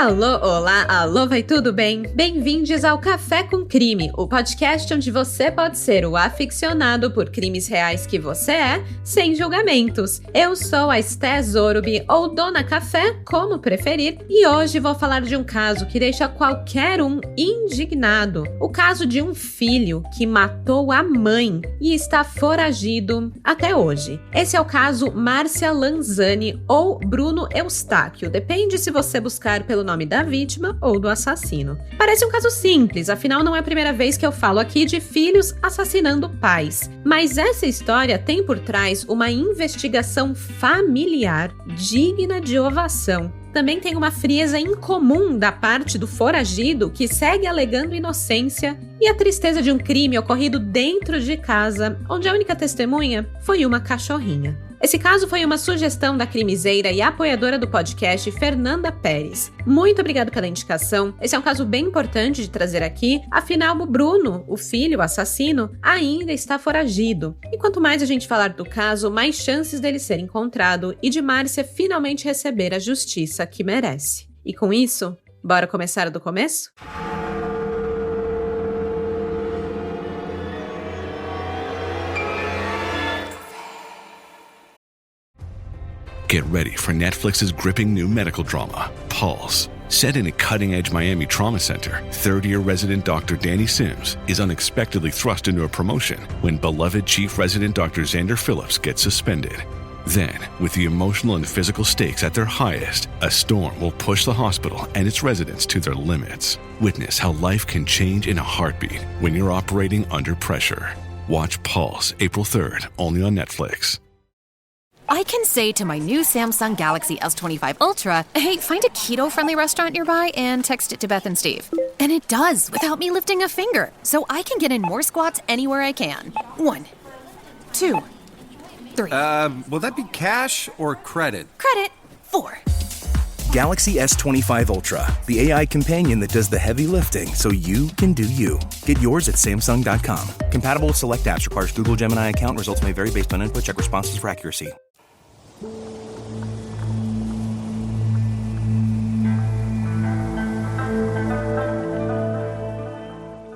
Alô, olá, alô, vai tudo bem? Bem-vindos ao Café com Crime, o podcast onde você pode ser o aficionado por crimes reais que você é, sem julgamentos. Eu sou a Esté Zorubi, ou Dona Café, como preferir, e hoje vou falar de um caso que deixa qualquer um indignado. O caso de um filho que matou a mãe e está foragido até hoje. Esse é o caso Márcia Lanzani ou Bruno Eustáquio, depende se você buscar pelo nome da vítima ou do assassino. Parece um caso simples, afinal não é a primeira vez que eu falo aqui de filhos assassinando pais. Mas essa história tem por trás uma investigação familiar digna de ovação. Também tem uma frieza incomum da parte do foragido que segue alegando inocência e a tristeza de um crime ocorrido dentro de casa, onde a única testemunha foi uma cachorrinha. Esse caso foi uma sugestão da crimiseira e apoiadora do podcast, Fernanda Pérez. Muito obrigada pela indicação. Esse é um caso bem importante de trazer aqui, afinal o Bruno, o filho, o assassino, ainda está foragido. E quanto mais a gente falar do caso, mais chances dele ser encontrado e de Márcia finalmente receber a justiça que merece. E com isso, bora começar do começo? Get ready for Netflix's gripping new medical drama, Pulse. Set in a cutting-edge Miami trauma center, third-year resident Dr. Danny Sims is unexpectedly thrust into a promotion when beloved chief resident Dr. Xander Phillips gets suspended. Then, with the emotional and physical stakes at their highest, a storm will push the hospital and its residents to their limits. Witness how life can change in a heartbeat when you're operating under pressure. Watch Pulse April 3rd, only on Netflix. I can say to my new Samsung Galaxy S25 Ultra, hey, find a keto-friendly restaurant nearby and text it to Beth and Steve. And it does, without me lifting a finger. So I can get in more squats anywhere I can. 1, 2, 3. Will that be cash or credit? Credit. 4. Galaxy S25 Ultra, the AI companion that does the heavy lifting so you can do you. Get yours at Samsung.com. Compatible with select apps. Requires Google Gemini account. Results may vary based on input. Check responses for accuracy.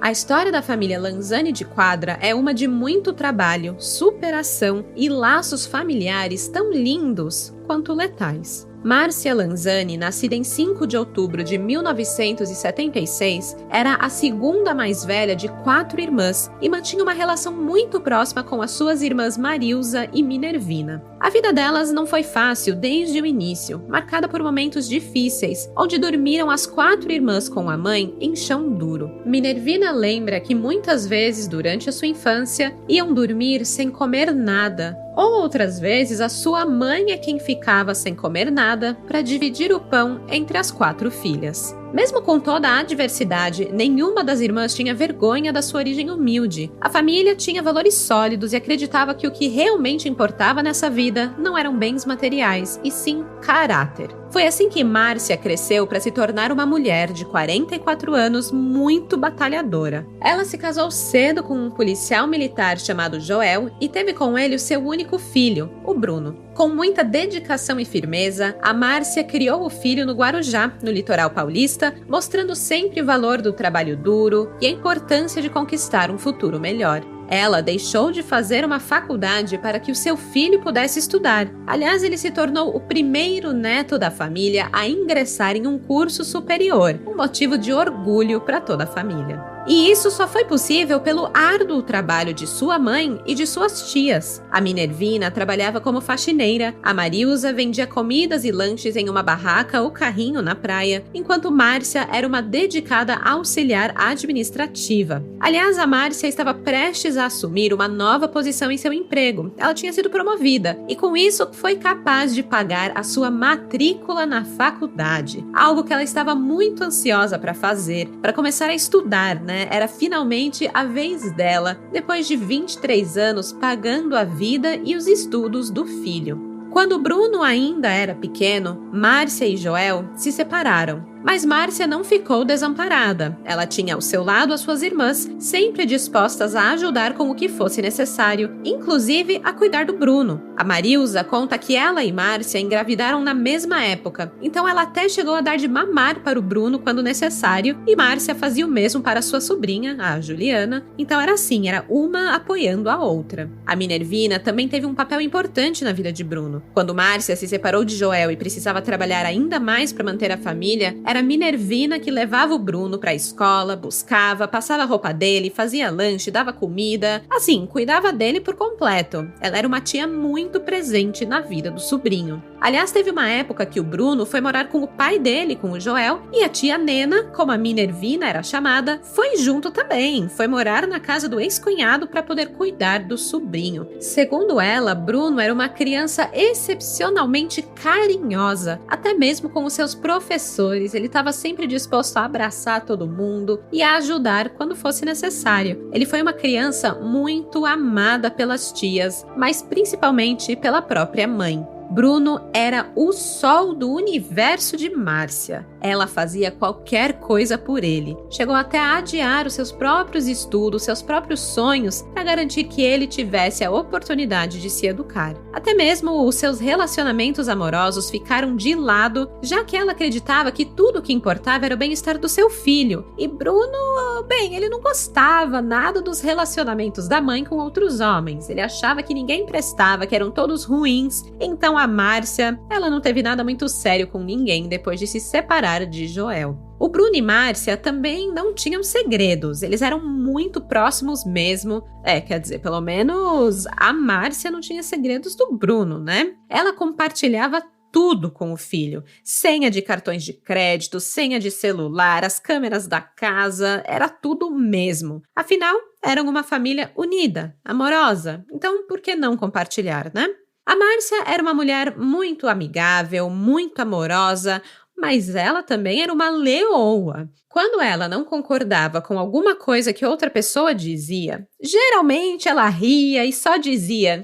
A história da família Lanzani de Quadra é uma de muito trabalho, superação e laços familiares tão lindos quanto letais. Márcia Lanzani, nascida em 5 de outubro de 1976, era a segunda mais velha de 4 irmãs e mantinha uma relação muito próxima com as suas irmãs Marilza e Minervina. A vida delas não foi fácil desde o início, marcada por momentos difíceis, onde dormiram as 4 irmãs com a mãe em chão duro. Minervina lembra que muitas vezes durante a sua infância iam dormir sem comer nada, ou outras vezes a sua mãe é quem ficava sem comer nada para dividir o pão entre as 4 filhas. Mesmo com toda a adversidade, nenhuma das irmãs tinha vergonha da sua origem humilde. A família tinha valores sólidos e acreditava que o que realmente importava nessa vida não eram bens materiais, e sim caráter. Foi assim que Márcia cresceu para se tornar uma mulher de 44 anos muito batalhadora. Ela se casou cedo com um policial militar chamado Joel e teve com ele o seu único filho, o Bruno. Com muita dedicação e firmeza, a Márcia criou o filho no Guarujá, no litoral paulista, mostrando sempre o valor do trabalho duro e a importância de conquistar um futuro melhor. Ela deixou de fazer uma faculdade para que o seu filho pudesse estudar. Aliás, ele se tornou o primeiro neto da família a ingressar em um curso superior, um motivo de orgulho para toda a família. E isso só foi possível pelo árduo trabalho de sua mãe e de suas tias. A Minervina trabalhava como faxineira, a Marilza vendia comidas e lanches em uma barraca ou carrinho na praia, enquanto Márcia era uma dedicada auxiliar administrativa. Aliás, a Márcia estava prestes a assumir uma nova posição em seu emprego. Ela tinha sido promovida e com isso foi capaz de pagar a sua matrícula na faculdade, algo que ela estava muito ansiosa para fazer, para começar a estudar, Era finalmente a vez dela, depois de 23 anos pagando a vida e os estudos do filho. Quando Bruno ainda era pequeno, Márcia e Joel se separaram. Mas Márcia não ficou desamparada. Ela tinha ao seu lado as suas irmãs, sempre dispostas a ajudar com o que fosse necessário, inclusive a cuidar do Bruno. A Marilza conta que ela e Márcia engravidaram na mesma época, então ela até chegou a dar de mamar para o Bruno quando necessário, e Márcia fazia o mesmo para sua sobrinha, a Juliana. Então era assim, era uma apoiando a outra. A Minervina também teve um papel importante na vida de Bruno. Quando Márcia se separou de Joel e precisava trabalhar ainda mais para manter a família, era Minervina que levava o Bruno para a escola, buscava, passava a roupa dele, fazia lanche, dava comida, assim, cuidava dele por completo. Ela era uma tia muito presente na vida do sobrinho. Aliás, teve uma época que o Bruno foi morar com o pai dele, com o Joel, e a tia Nena, como a Minervina era chamada, foi junto também. Foi morar na casa do ex-cunhado para poder cuidar do sobrinho. Segundo ela, Bruno era uma criança excepcionalmente carinhosa, até mesmo com os seus professores. Ele estava sempre disposto a abraçar todo mundo e a ajudar quando fosse necessário. Ele foi uma criança muito amada pelas tias, mas principalmente pela própria mãe. Bruno era o sol do universo de Márcia. Ela fazia qualquer coisa por ele. Chegou até a adiar os seus próprios estudos, seus próprios sonhos, para garantir que ele tivesse a oportunidade de se educar. Até mesmo os seus relacionamentos amorosos ficaram de lado, já que ela acreditava que tudo o que importava era o bem-estar do seu filho. E Bruno, bem, ele não gostava nada dos relacionamentos da mãe com outros homens. Ele achava que ninguém prestava, que eram todos ruins. Então a Márcia, ela não teve nada muito sério com ninguém depois de se separar de Joel. O Bruno e Márcia também não tinham segredos, eles eram muito próximos mesmo. Quer dizer, pelo menos a Márcia não tinha segredos do Bruno, né? Ela compartilhava tudo com o filho. Senha de cartões de crédito, senha de celular, as câmeras da casa, era tudo mesmo. Afinal, eram uma família unida, amorosa. Então, por que não compartilhar, né? A Márcia era uma mulher muito amigável, muito amorosa, mas ela também era uma leoa. Quando ela não concordava com alguma coisa que outra pessoa dizia, geralmente ela ria e só dizia,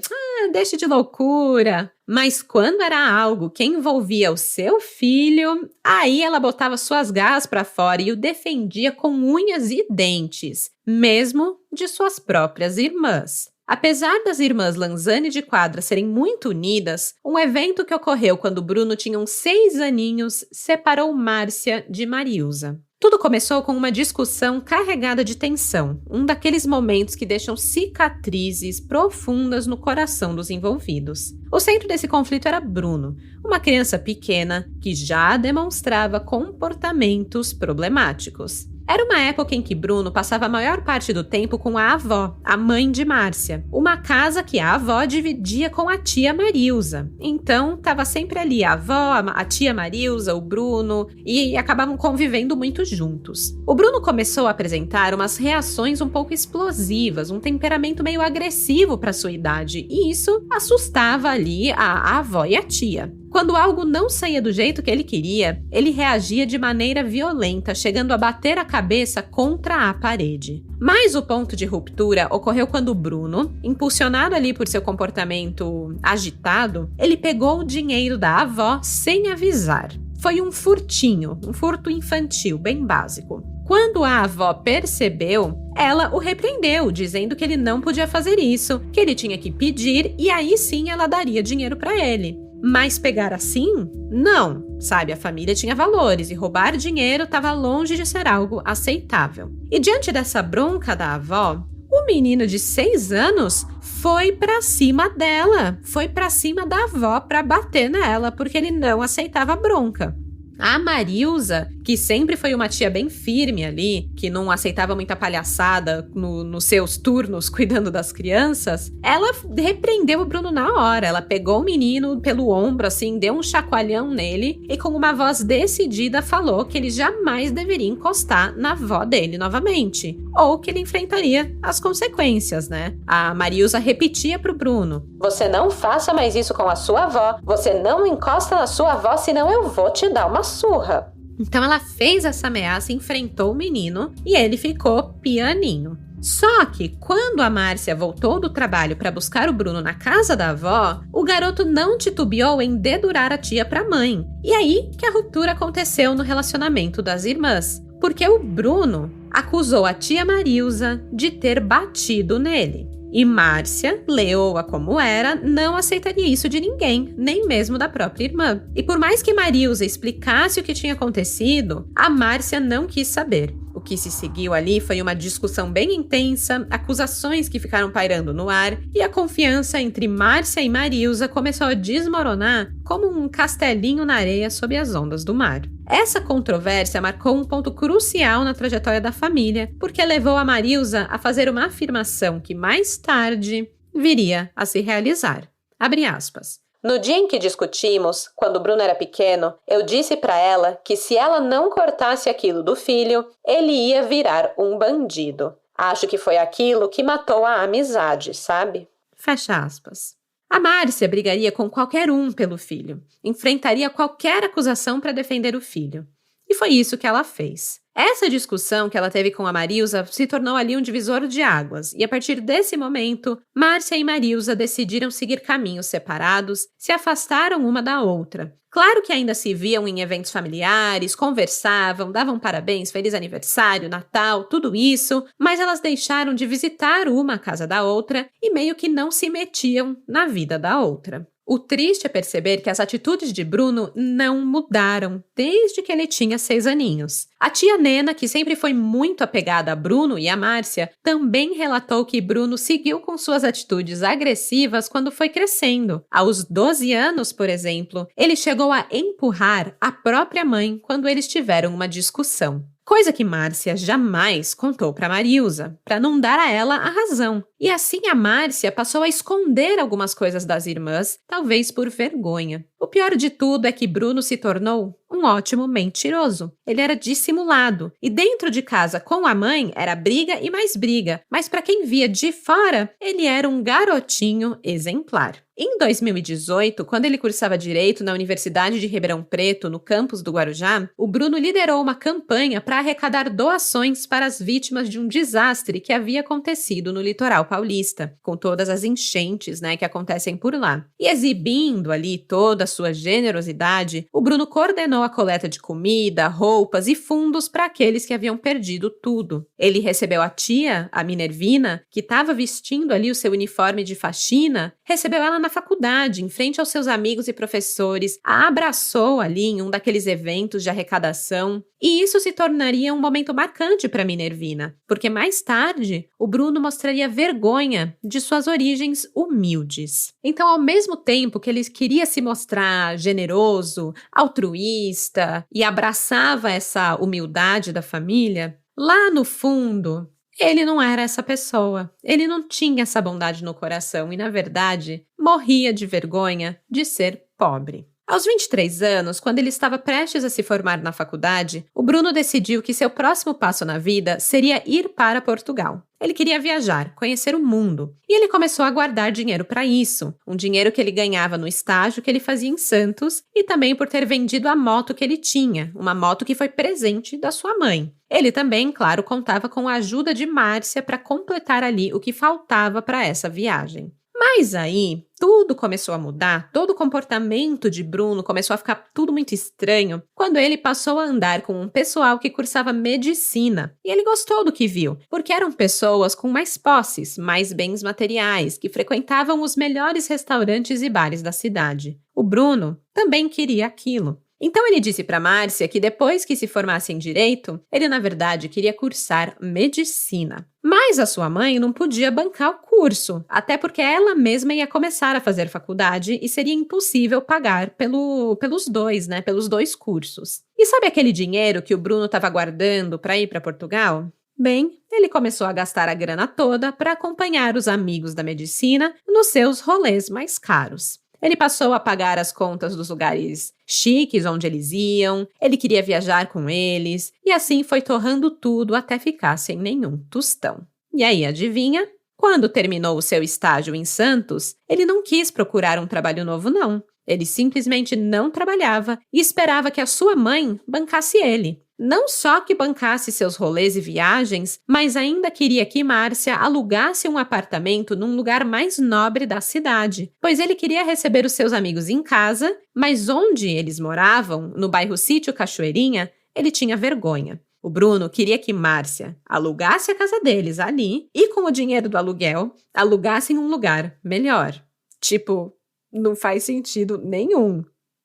deixa de loucura. Mas quando era algo que envolvia o seu filho, aí ela botava suas garras para fora e o defendia com unhas e dentes, mesmo de suas próprias irmãs. Apesar das irmãs Lanzani de Quadra serem muito unidas, um evento que ocorreu quando Bruno tinha uns 6 aninhos separou Márcia de Marilza. Tudo começou com uma discussão carregada de tensão, um daqueles momentos que deixam cicatrizes profundas no coração dos envolvidos. O centro desse conflito era Bruno, uma criança pequena que já demonstrava comportamentos problemáticos. Era uma época em que Bruno passava a maior parte do tempo com a avó, a mãe de Márcia, uma casa que a avó dividia com a tia Marilza. Então, estava sempre ali a avó, a tia Marilza, o Bruno, e acabavam convivendo muito juntos. O Bruno começou a apresentar umas reações um pouco explosivas, um temperamento meio agressivo para sua idade, e isso assustava ali a avó e a tia. Quando algo não saía do jeito que ele queria, ele reagia de maneira violenta, chegando a bater a cabeça contra a parede. Mas o ponto de ruptura ocorreu quando Bruno, impulsionado ali por seu comportamento agitado, ele pegou o dinheiro da avó sem avisar. Foi um furtinho, um furto infantil, bem básico. Quando a avó percebeu, ela o repreendeu, dizendo que ele não podia fazer isso, que ele tinha que pedir e aí sim ela daria dinheiro para ele. Mas pegar assim? Não, sabe? A família tinha valores e roubar dinheiro estava longe de ser algo aceitável. E diante dessa bronca da avó, o menino de 6 anos foi pra cima dela, foi pra cima da avó pra bater nela, porque ele não aceitava a bronca. A Marilza, que sempre foi uma tia bem firme ali, que não aceitava muita palhaçada nos seus turnos cuidando das crianças, ela repreendeu o Bruno na hora. Ela pegou o menino pelo ombro, assim, deu um chacoalhão nele e com uma voz decidida falou que ele jamais deveria encostar na avó dele novamente, ou que ele enfrentaria as consequências, né? A Marilza repetia pro Bruno: "Você não faça mais isso com a sua avó, você não encosta na sua avó, senão eu vou te dar uma surra." Então ela fez essa ameaça, enfrentou o menino e ele ficou pianinho. Só que, quando a Márcia voltou do trabalho para buscar o Bruno na casa da avó, o garoto não titubeou em dedurar a tia para a mãe. E aí que a ruptura aconteceu no relacionamento das irmãs, porque o Bruno acusou a tia Marilza de ter batido nele. E Márcia, leoa como era, não aceitaria isso de ninguém, nem mesmo da própria irmã. E por mais que Marilza explicasse o que tinha acontecido, a Márcia não quis saber. O que se seguiu ali foi uma discussão bem intensa, acusações que ficaram pairando no ar, e a confiança entre Márcia e Marilza começou a desmoronar como um castelinho na areia sob as ondas do mar. Essa controvérsia marcou um ponto crucial na trajetória da família, porque levou a Marilza a fazer uma afirmação que mais tarde viria a se realizar. Abre aspas. No dia em que discutimos, quando o Bruno era pequeno, eu disse para ela que se ela não cortasse aquilo do filho, ele ia virar um bandido. Acho que foi aquilo que matou a amizade, sabe? Fecha aspas. A Márcia brigaria com qualquer um pelo filho, enfrentaria qualquer acusação para defender o filho. E foi isso que ela fez. Essa discussão que ela teve com a Marilza se tornou ali um divisor de águas, e a partir desse momento, Márcia e Marilza decidiram seguir caminhos separados, se afastaram uma da outra. Claro que ainda se viam em eventos familiares, conversavam, davam parabéns, feliz aniversário, Natal, tudo isso, mas elas deixaram de visitar uma a casa da outra e meio que não se metiam na vida da outra. O triste é perceber que as atitudes de Bruno não mudaram desde que ele tinha 6 aninhos. A tia Nena, que sempre foi muito apegada a Bruno e a Márcia, também relatou que Bruno seguiu com suas atitudes agressivas quando foi crescendo. Aos 12 anos, por exemplo, ele chegou a empurrar a própria mãe quando eles tiveram uma discussão. Coisa que Márcia jamais contou para Marilza, para não dar a ela a razão. E assim a Márcia passou a esconder algumas coisas das irmãs, talvez por vergonha. O pior de tudo é que Bruno se tornou um ótimo mentiroso. Ele era dissimulado e dentro de casa com a mãe era briga e mais briga, mas para quem via de fora, ele era um garotinho exemplar. Em 2018, quando ele cursava Direito na Universidade de Ribeirão Preto, no campus do Guarujá, o Bruno liderou uma campanha para arrecadar doações para as vítimas de um desastre que havia acontecido no litoral paulista, com todas as enchentes, que acontecem por lá. E exibindo ali toda a sua generosidade, o Bruno coordenou a coleta de comida, roupas e fundos para aqueles que haviam perdido tudo. Ele recebeu a tia, a Minervina, que estava vestindo ali o seu uniforme de faxina, recebeu ela na faculdade, em frente aos seus amigos e professores, a abraçou ali em um daqueles eventos de arrecadação. E isso se tornaria um momento marcante para Minervina, porque mais tarde o Bruno mostraria vergonha de suas origens humildes. Então, ao mesmo tempo que ele queria se mostrar generoso, altruísta e abraçava essa humildade da família, lá no fundo, ele não era essa pessoa. Ele não tinha essa bondade no coração e, na verdade, morria de vergonha de ser pobre. Aos 23 anos, quando ele estava prestes a se formar na faculdade, o Bruno decidiu que seu próximo passo na vida seria ir para Portugal. Ele queria viajar, conhecer o mundo, e ele começou a guardar dinheiro para isso, um dinheiro que ele ganhava no estágio que ele fazia em Santos e também por ter vendido a moto que ele tinha, uma moto que foi presente da sua mãe. Ele também, claro, contava com a ajuda de Márcia para completar ali o que faltava para essa viagem. Mas aí, tudo começou a mudar, todo o comportamento de Bruno começou a ficar tudo muito estranho quando ele passou a andar com um pessoal que cursava medicina. E ele gostou do que viu, porque eram pessoas com mais posses, mais bens materiais, que frequentavam os melhores restaurantes e bares da cidade. O Bruno também queria aquilo. Então ele disse para Márcia que depois que se formasse em Direito, ele na verdade queria cursar Medicina. Mas a sua mãe não podia bancar o curso, até porque ela mesma ia começar a fazer faculdade e seria impossível pagar pelos dois cursos. E sabe aquele dinheiro que o Bruno estava guardando para ir para Portugal? Bem, ele começou a gastar a grana toda para acompanhar os amigos da medicina nos seus rolês mais caros. Ele passou a pagar as contas dos lugares chiques onde eles iam, ele queria viajar com eles, e assim foi torrando tudo até ficar sem nenhum tostão. E aí, adivinha? Quando terminou o seu estágio em Santos, ele não quis procurar um trabalho novo, não. Ele simplesmente não trabalhava e esperava que a sua mãe bancasse ele. não só que bancasse seus rolês e viagens, mas ainda queria que Márcia alugasse um apartamento num lugar mais nobre da cidade, pois ele queria receber os seus amigos em casa, mas onde eles moravam, no bairro Sítio Cachoeirinha, ele tinha vergonha. O Bruno queria que Márcia alugasse a casa deles ali e, com o dinheiro do aluguel, alugassem um lugar melhor. Tipo, não faz sentido nenhum.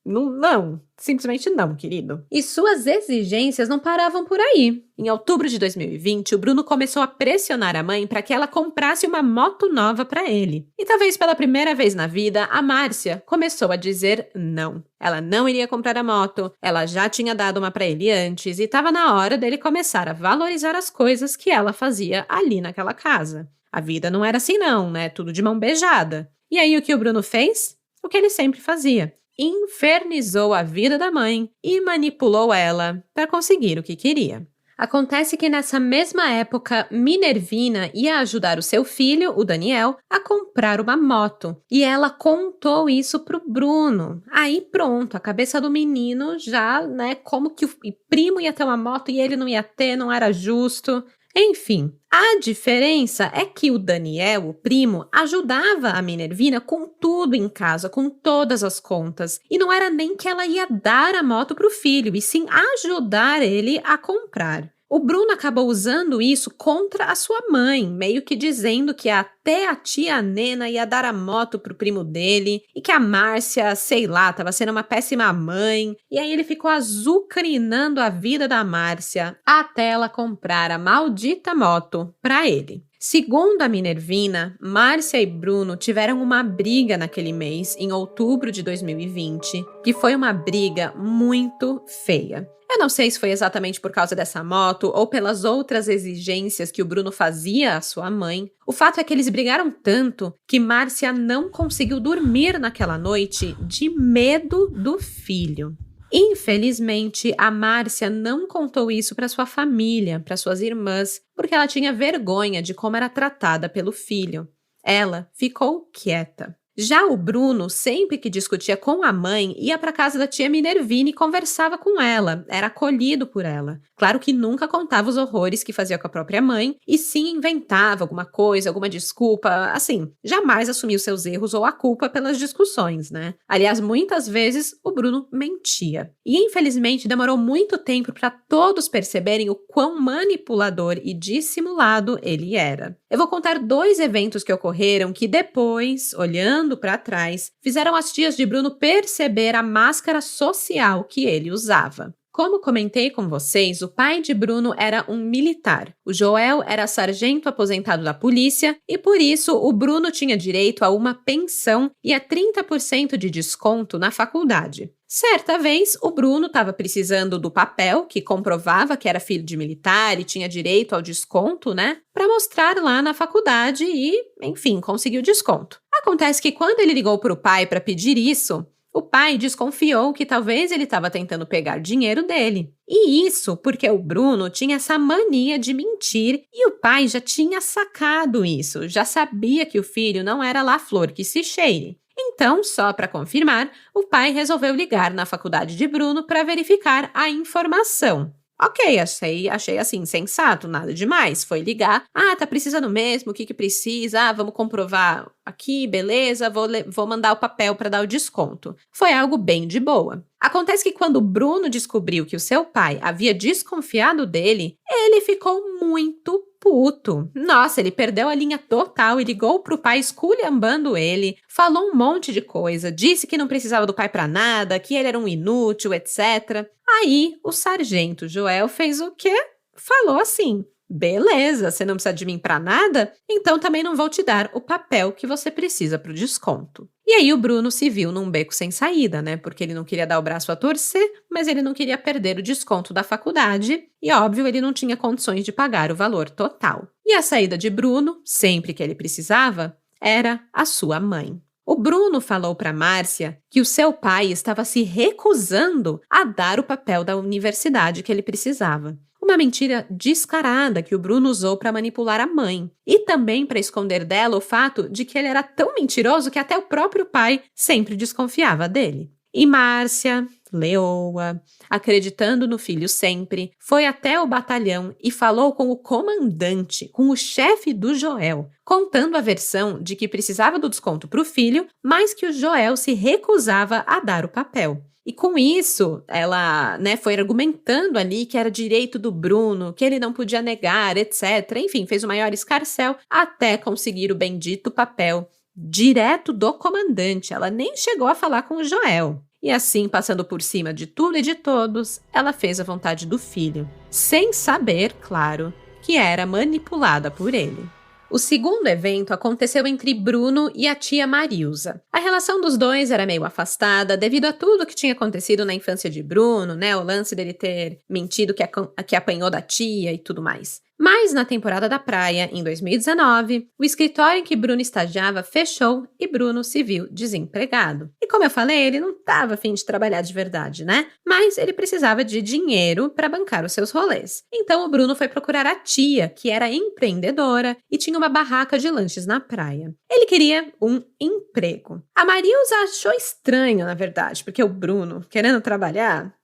Não, simplesmente não, querido. E suas exigências não paravam por aí. Em outubro de 2020, o Bruno começou a pressionar a mãe para que ela comprasse uma moto nova para ele. E talvez pela primeira vez na vida, a Márcia começou a dizer não. Ela não iria comprar a moto, ela já tinha dado uma para ele antes e estava na hora dele começar a valorizar as coisas que ela fazia ali naquela casa. A vida não era assim não, né? Tudo de mão beijada. E aí o que o Bruno fez? O que ele sempre fazia. Infernizou a vida da mãe e manipulou ela para conseguir o que queria. Acontece que nessa mesma época, Minervina ia ajudar o seu filho, o Daniel, a comprar uma moto. E ela contou isso pro Bruno. Aí pronto, a cabeça do menino já, né, como que o primo ia ter uma moto e ele não ia ter, não era justo. Enfim, a diferença é que o Daniel, o primo, ajudava a Minervina com tudo em casa, com todas as contas. E não era nem que ela ia dar a moto para o filho, e sim ajudar ele a comprar. O Bruno acabou usando isso contra a sua mãe, meio que dizendo que até a tia Nena ia dar a moto pro primo dele e que a Márcia, sei lá, estava sendo uma péssima mãe. E aí ele ficou azucrinando a vida da Márcia até ela comprar a maldita moto para ele. Segundo a Minervina, Márcia e Bruno tiveram uma briga naquele mês, em outubro de 2020, que foi uma briga muito feia. Eu não sei se foi exatamente por causa dessa moto ou pelas outras exigências que o Bruno fazia à sua mãe. O fato é que eles brigaram tanto que Márcia não conseguiu dormir naquela noite de medo do filho. Infelizmente, a Márcia não contou isso para sua família, para suas irmãs, porque ela tinha vergonha de como era tratada pelo filho. Ela ficou quieta. Já o Bruno, sempre que discutia com a mãe, ia para casa da tia Minervina e conversava com ela, era acolhido por ela. Claro que nunca contava os horrores que fazia com a própria mãe, e sim inventava alguma coisa, alguma desculpa, assim, jamais assumiu seus erros ou a culpa pelas discussões, né? Aliás, muitas vezes o Bruno mentia. E infelizmente demorou muito tempo para todos perceberem o quão manipulador e dissimulado ele era. Eu vou contar 2 eventos que ocorreram que depois, olhando para trás, fizeram as tias de Bruno perceber a máscara social que ele usava. Como comentei com vocês, o pai de Bruno era um militar. O Joel era sargento aposentado da polícia e, por isso, o Bruno tinha direito a uma pensão e a 30% de desconto na faculdade. Certa vez, o Bruno estava precisando do papel que comprovava que era filho de militar e tinha direito ao desconto, né? Para mostrar lá na faculdade e, enfim, conseguiu desconto. Acontece que quando ele ligou para o pai para pedir isso, o pai desconfiou que talvez ele estava tentando pegar dinheiro dele. E isso porque o Bruno tinha essa mania de mentir e o pai já tinha sacado isso, já sabia que o filho não era lá flor que se cheire. Então, só para confirmar, o pai resolveu ligar na faculdade de Bruno para verificar a informação. Ok, achei assim, sensato, nada demais. Foi ligar, tá precisando mesmo, o que precisa? Vamos comprovar aqui, beleza, vou mandar o papel para dar o desconto. Foi algo bem de boa. Acontece que quando o Bruno descobriu que o seu pai havia desconfiado dele, ele ficou muito puto. Nossa, ele perdeu a linha total e ligou pro pai esculhambando ele, falou um monte de coisa, disse que não precisava do pai pra nada, que ele era um inútil, etc. Aí, o sargento Joel fez o quê? Falou assim: beleza, você não precisa de mim pra nada? Então também não vou te dar o papel que você precisa pro desconto. E aí o Bruno se viu num beco sem saída, né? Porque ele não queria dar o braço a torcer, mas ele não queria perder o desconto da faculdade e, óbvio, ele não tinha condições de pagar o valor total. E a saída de Bruno, sempre que ele precisava, era a sua mãe. O Bruno falou para Márcia que o seu pai estava se recusando a dar o papel da universidade que ele precisava. Uma mentira descarada que o Bruno usou para manipular a mãe. E também para esconder dela o fato de que ele era tão mentiroso que até o próprio pai sempre desconfiava dele. E Márcia, leoa, acreditando no filho sempre, foi até o batalhão e falou com o comandante, com o chefe do Joel, contando a versão de que precisava do desconto para o filho, mas que o Joel se recusava a dar o papel. E com isso, ela, foi argumentando ali que era direito do Bruno, que ele não podia negar, etc. Enfim, fez o maior escarcéu até conseguir o bendito papel direto do comandante. Ela nem chegou a falar com o Joel. E assim, passando por cima de tudo e de todos, ela fez a vontade do filho, sem saber, claro, que era manipulada por ele. O segundo evento aconteceu entre Bruno e a tia Marilza. A relação dos dois era meio afastada devido a tudo que tinha acontecido na infância de Bruno, o lance dele ter mentido que apanhou da tia e tudo mais. Mas na temporada da praia, em 2019, o escritório em que Bruno estagiava fechou e Bruno se viu desempregado. E como eu falei, ele não estava a fim de trabalhar de verdade, Mas ele precisava de dinheiro para bancar os seus rolês. Então o Bruno foi procurar a tia, que era empreendedora e tinha uma barraca de lanches na praia. Ele queria um emprego. A Marilza achou estranho, na verdade, porque o Bruno, querendo trabalhar,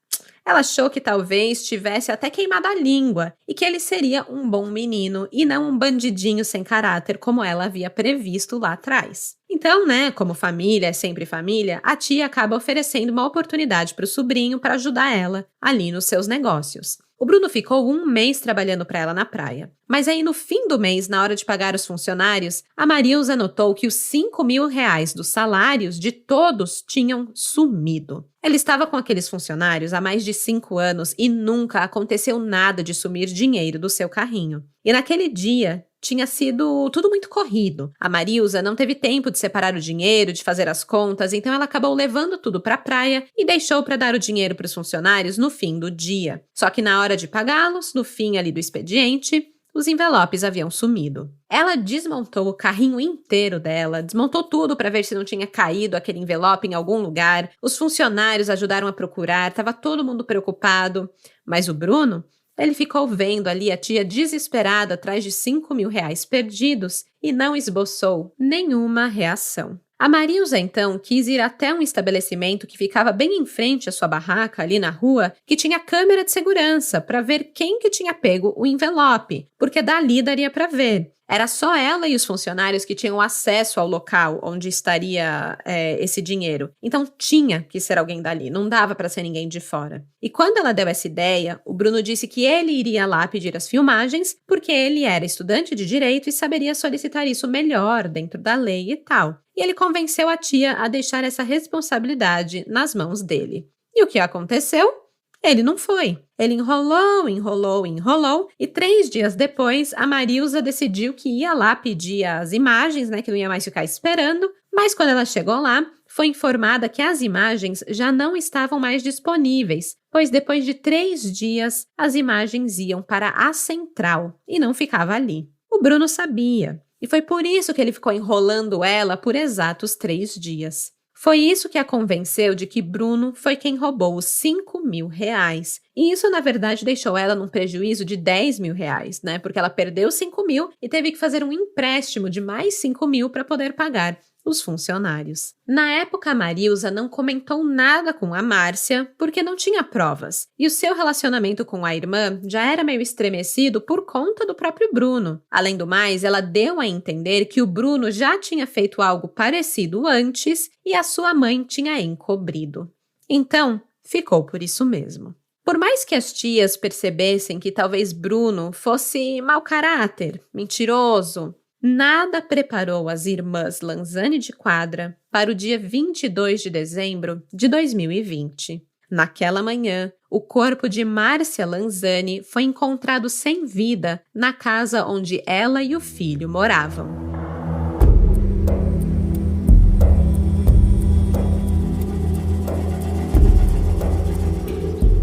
ela achou que talvez tivesse até queimado a língua e que ele seria um bom menino e não um bandidinho sem caráter como ela havia previsto lá atrás. Então, como família é sempre família, a tia acaba oferecendo uma oportunidade para o sobrinho para ajudar ela ali nos seus negócios. O Bruno ficou 1 mês trabalhando para ela na praia. Mas aí no fim do mês, na hora de pagar os funcionários, a Marilza notou que os R$5.000 dos salários de todos tinham sumido. Ela estava com aqueles funcionários há mais de 5 anos e nunca aconteceu nada de sumir dinheiro do seu carrinho. E naquele dia, tinha sido tudo muito corrido. A Marilza não teve tempo de separar o dinheiro, de fazer as contas, então ela acabou levando tudo para a praia e deixou para dar o dinheiro para os funcionários no fim do dia. Só que na hora de pagá-los, no fim ali do expediente, os envelopes haviam sumido. Ela desmontou o carrinho inteiro dela, desmontou tudo para ver se não tinha caído aquele envelope em algum lugar. Os funcionários ajudaram a procurar, estava todo mundo preocupado. Mas o Bruno, ele ficou vendo ali a tia desesperada atrás de R$5.000 perdidos e não esboçou nenhuma reação. A Marilza, então, quis ir até um estabelecimento que ficava bem em frente à sua barraca, ali na rua, que tinha câmera de segurança para ver quem que tinha pego o envelope, porque dali daria para ver. Era só ela e os funcionários que tinham acesso ao local onde estaria esse dinheiro. Então tinha que ser alguém dali, não dava para ser ninguém de fora. E quando ela deu essa ideia, o Bruno disse que ele iria lá pedir as filmagens, porque ele era estudante de direito e saberia solicitar isso melhor dentro da lei e tal. E ele convenceu a tia a deixar essa responsabilidade nas mãos dele. E o que aconteceu? Ele não foi. Ele enrolou e 3 dias depois a Marilza decidiu que ia lá pedir as imagens, que não ia mais ficar esperando, mas quando ela chegou lá, foi informada que as imagens já não estavam mais disponíveis, pois depois de 3 dias as imagens iam para a central e não ficava ali. O Bruno sabia, e foi por isso que ele ficou enrolando ela por exatos 3 dias. Foi isso que a convenceu de que Bruno foi quem roubou os R$5.000. E isso, na verdade, deixou ela num prejuízo de R$10.000, Porque ela perdeu 5.000 e teve que fazer um empréstimo de mais 5.000 para poder pagar os funcionários. Na época, a Marilza não comentou nada com a Márcia porque não tinha provas. E o seu relacionamento com a irmã já era meio estremecido por conta do próprio Bruno. Além do mais, ela deu a entender que o Bruno já tinha feito algo parecido antes e a sua mãe tinha encobrido. Então, ficou por isso mesmo. Por mais que as tias percebessem que talvez Bruno fosse mau caráter, mentiroso, nada preparou as irmãs Lanzani de Quadra para o dia 22 de dezembro de 2020. Naquela manhã, o corpo de Márcia Lanzani foi encontrado sem vida na casa onde ela e o filho moravam.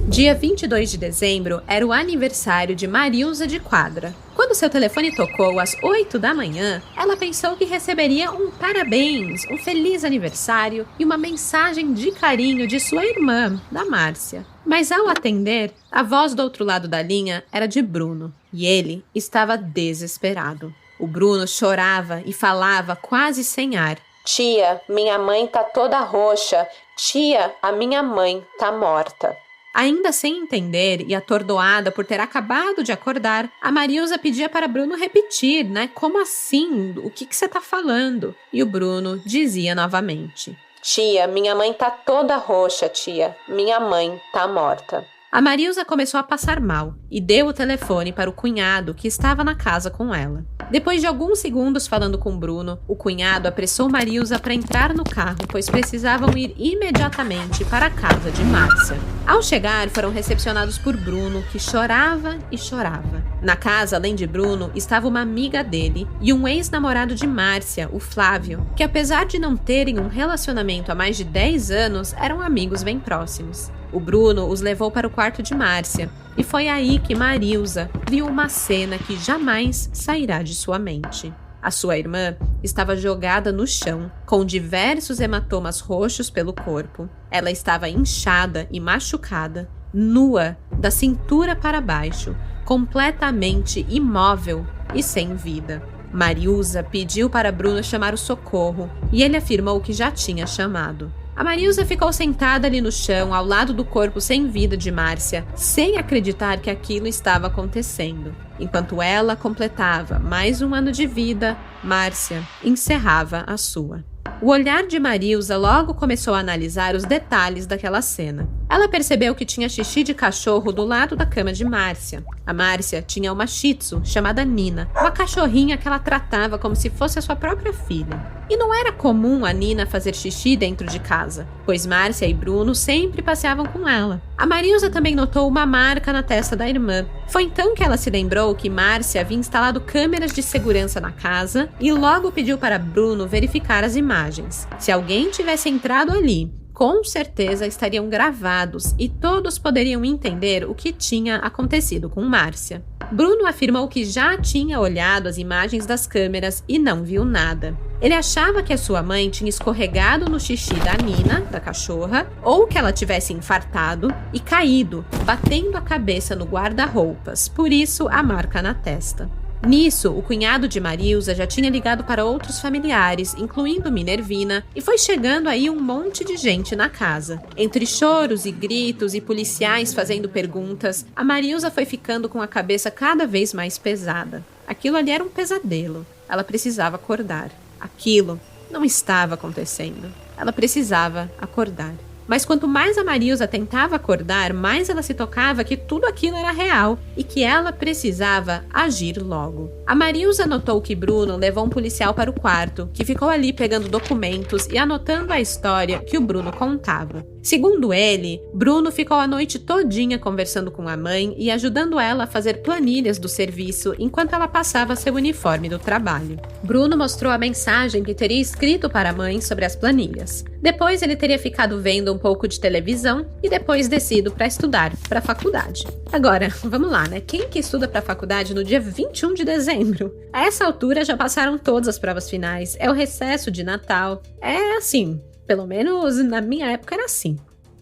Dia 22 de dezembro era o aniversário de Marilza de Quadra. Quando seu telefone tocou às 8 da manhã, ela pensou que receberia um parabéns, um feliz aniversário e uma mensagem de carinho de sua irmã, da Márcia. Mas ao atender, a voz do outro lado da linha era de Bruno, e ele estava desesperado. O Bruno chorava e falava quase sem ar. Tia, minha mãe tá toda roxa. Tia, a minha mãe tá morta. Ainda sem entender e atordoada por ter acabado de acordar, a Marilza pedia para Bruno repetir, né? Como assim? O que você tá falando? E o Bruno dizia novamente: Tia, minha mãe tá toda roxa, tia. Minha mãe tá morta. A Marilza começou a passar mal e deu o telefone para o cunhado que estava na casa com ela. Depois de alguns segundos falando com Bruno, o cunhado apressou Marilza para entrar no carro, pois precisavam ir imediatamente para a casa de Márcia. Ao chegar, foram recepcionados por Bruno, que chorava e chorava. Na casa, além de Bruno, estava uma amiga dele e um ex-namorado de Márcia, o Flávio, que apesar de não terem um relacionamento há mais de 10 anos, eram amigos bem próximos. O Bruno os levou para o quarto de Márcia e foi aí que Marilza viu uma cena que jamais sairá de sua mente. A sua irmã estava jogada no chão, com diversos hematomas roxos pelo corpo. Ela estava inchada e machucada, nua, da cintura para baixo, completamente imóvel e sem vida. Marilza pediu para Bruno chamar o socorro e ele afirmou que já tinha chamado. A Marilza ficou sentada ali no chão, ao lado do corpo sem vida de Márcia, sem acreditar que aquilo estava acontecendo. Enquanto ela completava mais um ano de vida, Márcia encerrava a sua. O olhar de Marilza logo começou a analisar os detalhes daquela cena. Ela percebeu que tinha xixi de cachorro do lado da cama de Márcia. A Márcia tinha uma shih tzu chamada Nina, uma cachorrinha que ela tratava como se fosse a sua própria filha. E não era comum a Nina fazer xixi dentro de casa, pois Márcia e Bruno sempre passeavam com ela. A Marilza também notou uma marca na testa da irmã. Foi então que ela se lembrou que Márcia havia instalado câmeras de segurança na casa e logo pediu para Bruno verificar as imagens. Se alguém tivesse entrado ali, com certeza estariam gravados e todos poderiam entender o que tinha acontecido com Márcia. Bruno afirmou que já tinha olhado as imagens das câmeras e não viu nada. Ele achava que a sua mãe tinha escorregado no xixi da Nina, da cachorra, ou que ela tivesse infartado e caído, batendo a cabeça no guarda-roupas, por isso a marca na testa. Nisso, o cunhado de Marilza já tinha ligado para outros familiares, incluindo Minervina, e foi chegando aí um monte de gente na casa. Entre choros e gritos e policiais fazendo perguntas, a Marilza foi ficando com a cabeça cada vez mais pesada. Aquilo ali era um pesadelo. Ela precisava acordar. Aquilo não estava acontecendo. Ela precisava acordar. Mas quanto mais a Marilza tentava acordar, mais ela se tocava que tudo aquilo era real e que ela precisava agir logo. A Marilza notou que Bruno levou um policial para o quarto, que ficou ali pegando documentos e anotando a história que o Bruno contava. Segundo ele, Bruno ficou a noite todinha conversando com a mãe e ajudando ela a fazer planilhas do serviço enquanto ela passava seu uniforme do trabalho. Bruno mostrou a mensagem que teria escrito para a mãe sobre as planilhas. Depois ele teria ficado vendo um pouco de televisão e depois descido para estudar para a faculdade. Agora, vamos lá, né? Quem que estuda para a faculdade no dia 21 de dezembro? A essa altura já passaram todas as provas finais, é o recesso de Natal, é assim, pelo menos na minha época era assim.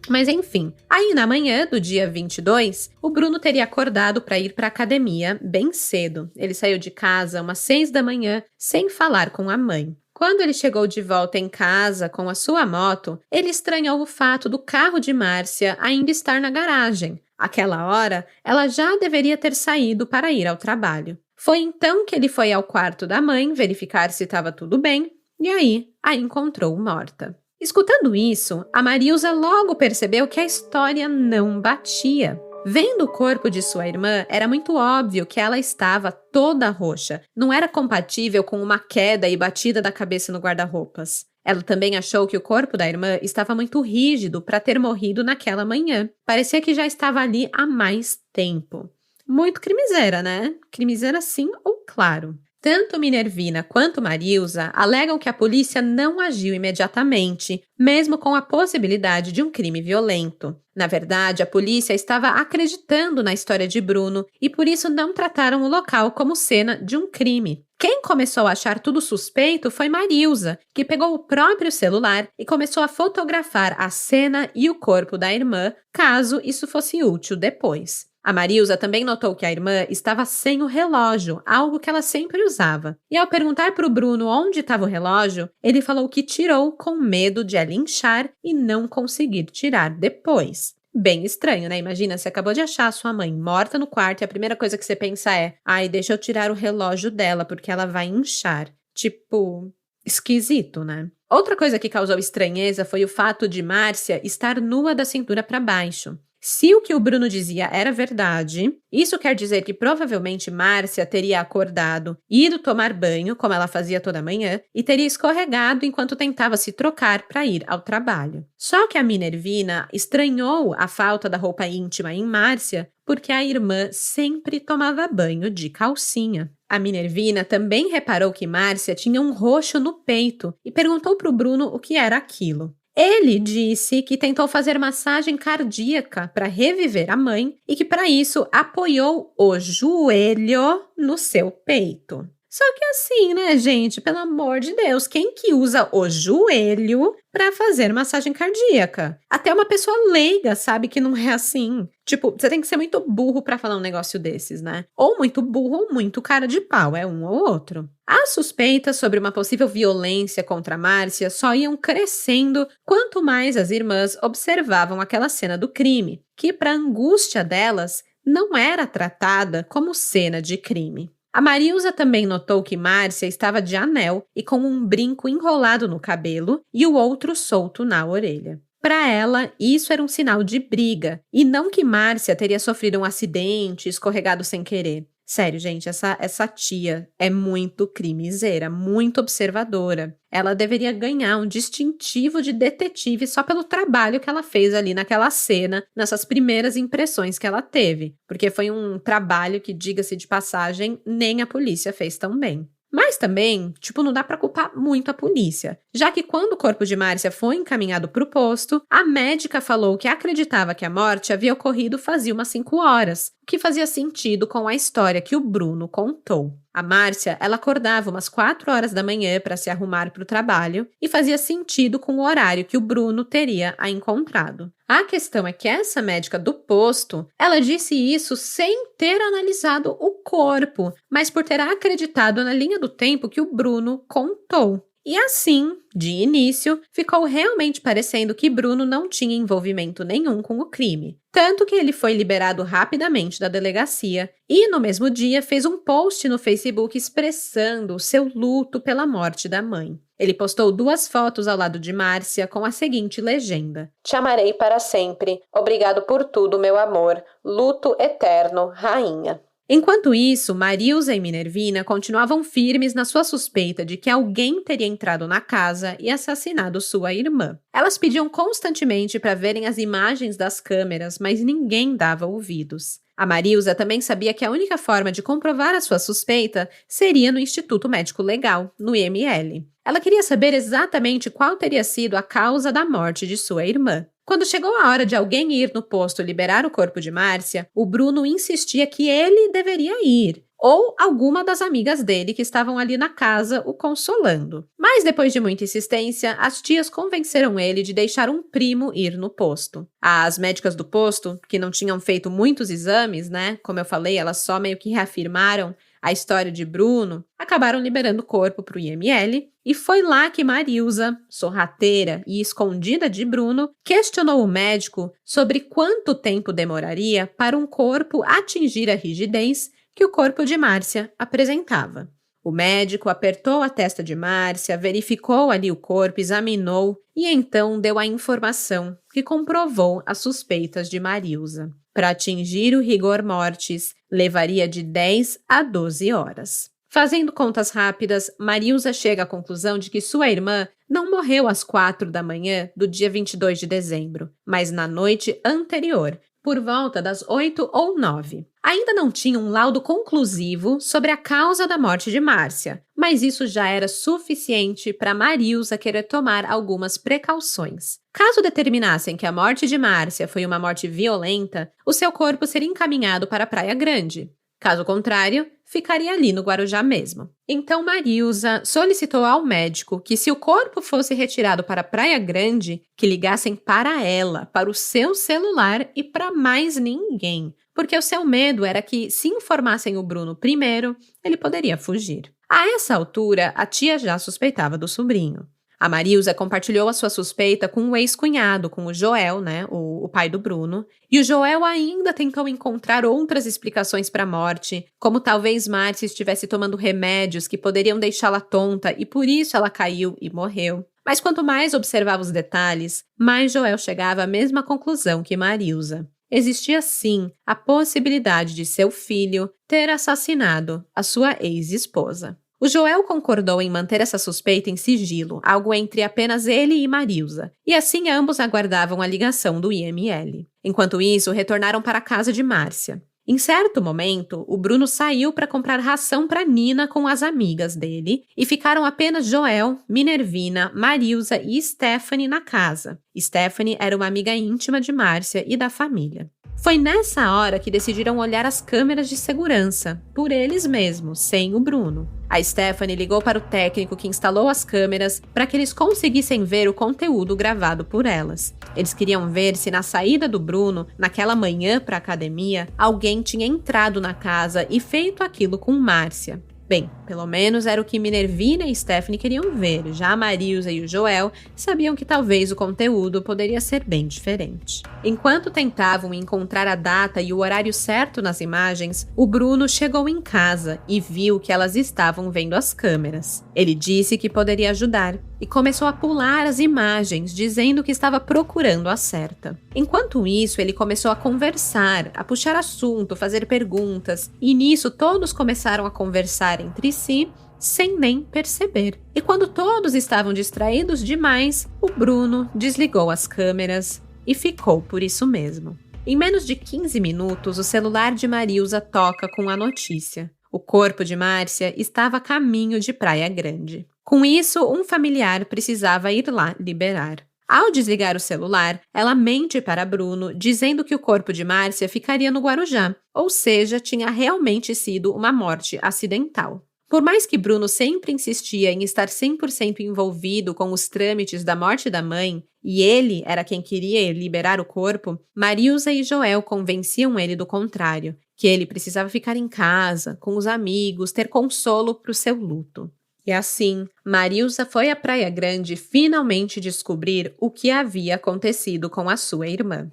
Mas enfim, aí na manhã do dia 22, o Bruno teria acordado para ir para a academia bem cedo. Ele saiu de casa umas 6 da manhã sem falar com a mãe. Quando ele chegou de volta em casa com a sua moto, ele estranhou o fato do carro de Márcia ainda estar na garagem. Àquela hora, ela já deveria ter saído para ir ao trabalho. Foi então que ele foi ao quarto da mãe verificar se estava tudo bem e aí a encontrou morta. Escutando isso, a Marilza logo percebeu que a história não batia. Vendo o corpo de sua irmã, era muito óbvio que ela estava toda roxa. Não era compatível com uma queda e batida da cabeça no guarda-roupas. Ela também achou que o corpo da irmã estava muito rígido para ter morrido naquela manhã. Parecia que já estava ali há mais tempo. Muito crimiseira, né? Crimiseira sim ou claro. Tanto Minervina quanto Marilza alegam que a polícia não agiu imediatamente, mesmo com a possibilidade de um crime violento. Na verdade, a polícia estava acreditando na história de Bruno e por isso não trataram o local como cena de um crime. Quem começou a achar tudo suspeito foi Marilza, que pegou o próprio celular e começou a fotografar a cena e o corpo da irmã, caso isso fosse útil depois. A Marilza também notou que a irmã estava sem o relógio, algo que ela sempre usava. E ao perguntar para o Bruno onde estava o relógio, ele falou que tirou com medo de a linchar e não conseguir tirar depois. Bem estranho, né? Imagina, você acabou de achar a sua mãe morta no quarto e a primeira coisa que você pensa é: ai, deixa eu tirar o relógio dela porque ela vai inchar. Tipo, esquisito, né? Outra coisa que causou estranheza foi o fato de Márcia estar nua da cintura para baixo. Se o que o Bruno dizia era verdade, isso quer dizer que provavelmente Márcia teria acordado, ido tomar banho, como ela fazia toda manhã, e teria escorregado enquanto tentava se trocar para ir ao trabalho. Só que a Minervina estranhou a falta da roupa íntima em Márcia porque a irmã sempre tomava banho de calcinha. A Minervina também reparou que Márcia tinha um roxo no peito e perguntou para o Bruno o que era aquilo. Ele disse que tentou fazer massagem cardíaca para reviver a mãe e que para isso apoiou o joelho no seu peito. Só que assim, né, gente? Pelo amor de Deus, quem que usa o joelho para fazer massagem cardíaca? Até uma pessoa leiga sabe que não é assim. Tipo, você tem que ser muito burro para falar um negócio desses, né? Ou muito burro ou muito cara de pau, é um ou outro. As suspeitas sobre uma possível violência contra Márcia só iam crescendo quanto mais as irmãs observavam aquela cena do crime, que para angústia delas não era tratada como cena de crime. A Marilza também notou que Márcia estava de anel e com um brinco enrolado no cabelo e o outro solto na orelha. Para ela, isso era um sinal de briga, e não que Márcia teria sofrido um acidente, escorregado sem querer. Sério, gente, essa tia é muito crimiseira, muito observadora. Ela deveria ganhar um distintivo de detetive só pelo trabalho que ela fez ali naquela cena, nessas primeiras impressões que ela teve. Porque foi um trabalho que, diga-se de passagem, nem a polícia fez tão bem. Mas também, não dá pra culpar muito a polícia, já que quando o corpo de Márcia foi encaminhado pro posto, a médica falou que acreditava que a morte havia ocorrido fazia umas 5 horas, o que fazia sentido com a história que o Bruno contou. A Márcia, ela acordava umas 4 horas da manhã para se arrumar para o trabalho e fazia sentido com o horário que o Bruno teria a encontrado. A questão é que essa médica do posto, ela disse isso sem ter analisado o corpo, mas por ter acreditado na linha do tempo que o Bruno contou. E assim, de início, ficou realmente parecendo que Bruno não tinha envolvimento nenhum com o crime. Tanto que ele foi liberado rapidamente da delegacia e, no mesmo dia, fez um post no Facebook expressando o seu luto pela morte da mãe. Ele postou 2 fotos ao lado de Márcia com a seguinte legenda: "Te amarei para sempre. Obrigado por tudo, meu amor. Luto eterno, rainha." Enquanto isso, Marilza e Minervina continuavam firmes na sua suspeita de que alguém teria entrado na casa e assassinado sua irmã. Elas pediam constantemente para verem as imagens das câmeras, mas ninguém dava ouvidos. A Marilza também sabia que a única forma de comprovar a sua suspeita seria no Instituto Médico Legal, no IML. Ela queria saber exatamente qual teria sido a causa da morte de sua irmã. Quando chegou a hora de alguém ir no posto liberar o corpo de Márcia, o Bruno insistia que ele deveria ir, ou alguma das amigas dele que estavam ali na casa o consolando. Mas depois de muita insistência, as tias convenceram ele de deixar um primo ir no posto. As médicas do posto, que não tinham feito muitos exames, né? Como eu falei, elas só meio que reafirmaram a história de Bruno, acabaram liberando o corpo para o IML, e foi lá que Marilza, sorrateira e escondida de Bruno, questionou o médico sobre quanto tempo demoraria para um corpo atingir a rigidez que o corpo de Márcia apresentava. O médico apertou a testa de Márcia, verificou ali o corpo, examinou e então deu a informação que comprovou as suspeitas de Marilza. Para atingir o rigor mortis, levaria de 10 a 12 horas. Fazendo contas rápidas, Marilza chega à conclusão de que sua irmã não morreu às 4 da manhã do dia 22 de dezembro, mas na noite anterior, por volta das 8 ou 9. Ainda não tinha um laudo conclusivo sobre a causa da morte de Márcia, mas isso já era suficiente para Marilza querer tomar algumas precauções. Caso determinassem que a morte de Márcia foi uma morte violenta, o seu corpo seria encaminhado para a Praia Grande. Caso contrário, ficaria ali no Guarujá mesmo. Então Marilza solicitou ao médico que, se o corpo fosse retirado para Praia Grande, que ligassem para ela, para o seu celular e para mais ninguém, porque o seu medo era que, se informassem o Bruno primeiro, ele poderia fugir. A essa altura, a tia já suspeitava do sobrinho. A Marilza compartilhou a sua suspeita com o ex-cunhado, com o Joel, o pai do Bruno, e o Joel ainda tentou encontrar outras explicações para a morte, como talvez Márcia estivesse tomando remédios que poderiam deixá-la tonta e por isso ela caiu e morreu. Mas quanto mais observava os detalhes, mais Joel chegava à mesma conclusão que Marilza. Existia sim a possibilidade de seu filho ter assassinado a sua ex-esposa. O Joel concordou em manter essa suspeita em sigilo, algo entre apenas ele e Marilza, e assim ambos aguardavam a ligação do IML. Enquanto isso, retornaram para a casa de Márcia. Em certo momento, o Bruno saiu para comprar ração para Nina com as amigas dele e ficaram apenas Joel, Minervina, Marilza e Stephanie na casa. Stephanie era uma amiga íntima de Márcia e da família. Foi nessa hora que decidiram olhar as câmeras de segurança, por eles mesmos, sem o Bruno. A Stephanie ligou para o técnico que instalou as câmeras para que eles conseguissem ver o conteúdo gravado por elas. Eles queriam ver se na saída do Bruno, naquela manhã para a academia, alguém tinha entrado na casa e feito aquilo com Márcia. Bem, pelo menos era o que Minervina e Stephanie queriam ver. Já a Marilza e o Joel sabiam que talvez o conteúdo poderia ser bem diferente. Enquanto tentavam encontrar a data e o horário certo nas imagens, o Bruno chegou em casa e viu que elas estavam vendo as câmeras. Ele disse que poderia ajudar e começou a pular as imagens, dizendo que estava procurando a certa. Enquanto isso, ele começou a conversar, a puxar assunto, fazer perguntas, e nisso todos começaram a conversar entre si, sem nem perceber. E quando todos estavam distraídos demais, o Bruno desligou as câmeras e ficou por isso mesmo. Em menos de 15 minutos, o celular de Marilza toca com a notícia. O corpo de Márcia estava a caminho de Praia Grande. Com isso, um familiar precisava ir lá liberar. Ao desligar o celular, ela mente para Bruno, dizendo que o corpo de Márcia ficaria no Guarujá, ou seja, tinha realmente sido uma morte acidental. Por mais que Bruno sempre insistia em estar 100% envolvido com os trâmites da morte da mãe, e ele era quem queria liberar o corpo, Marilza e Joel convenciam ele do contrário, que ele precisava ficar em casa, com os amigos, ter consolo para o seu luto. E assim, Marilza foi à Praia Grande finalmente descobrir o que havia acontecido com a sua irmã.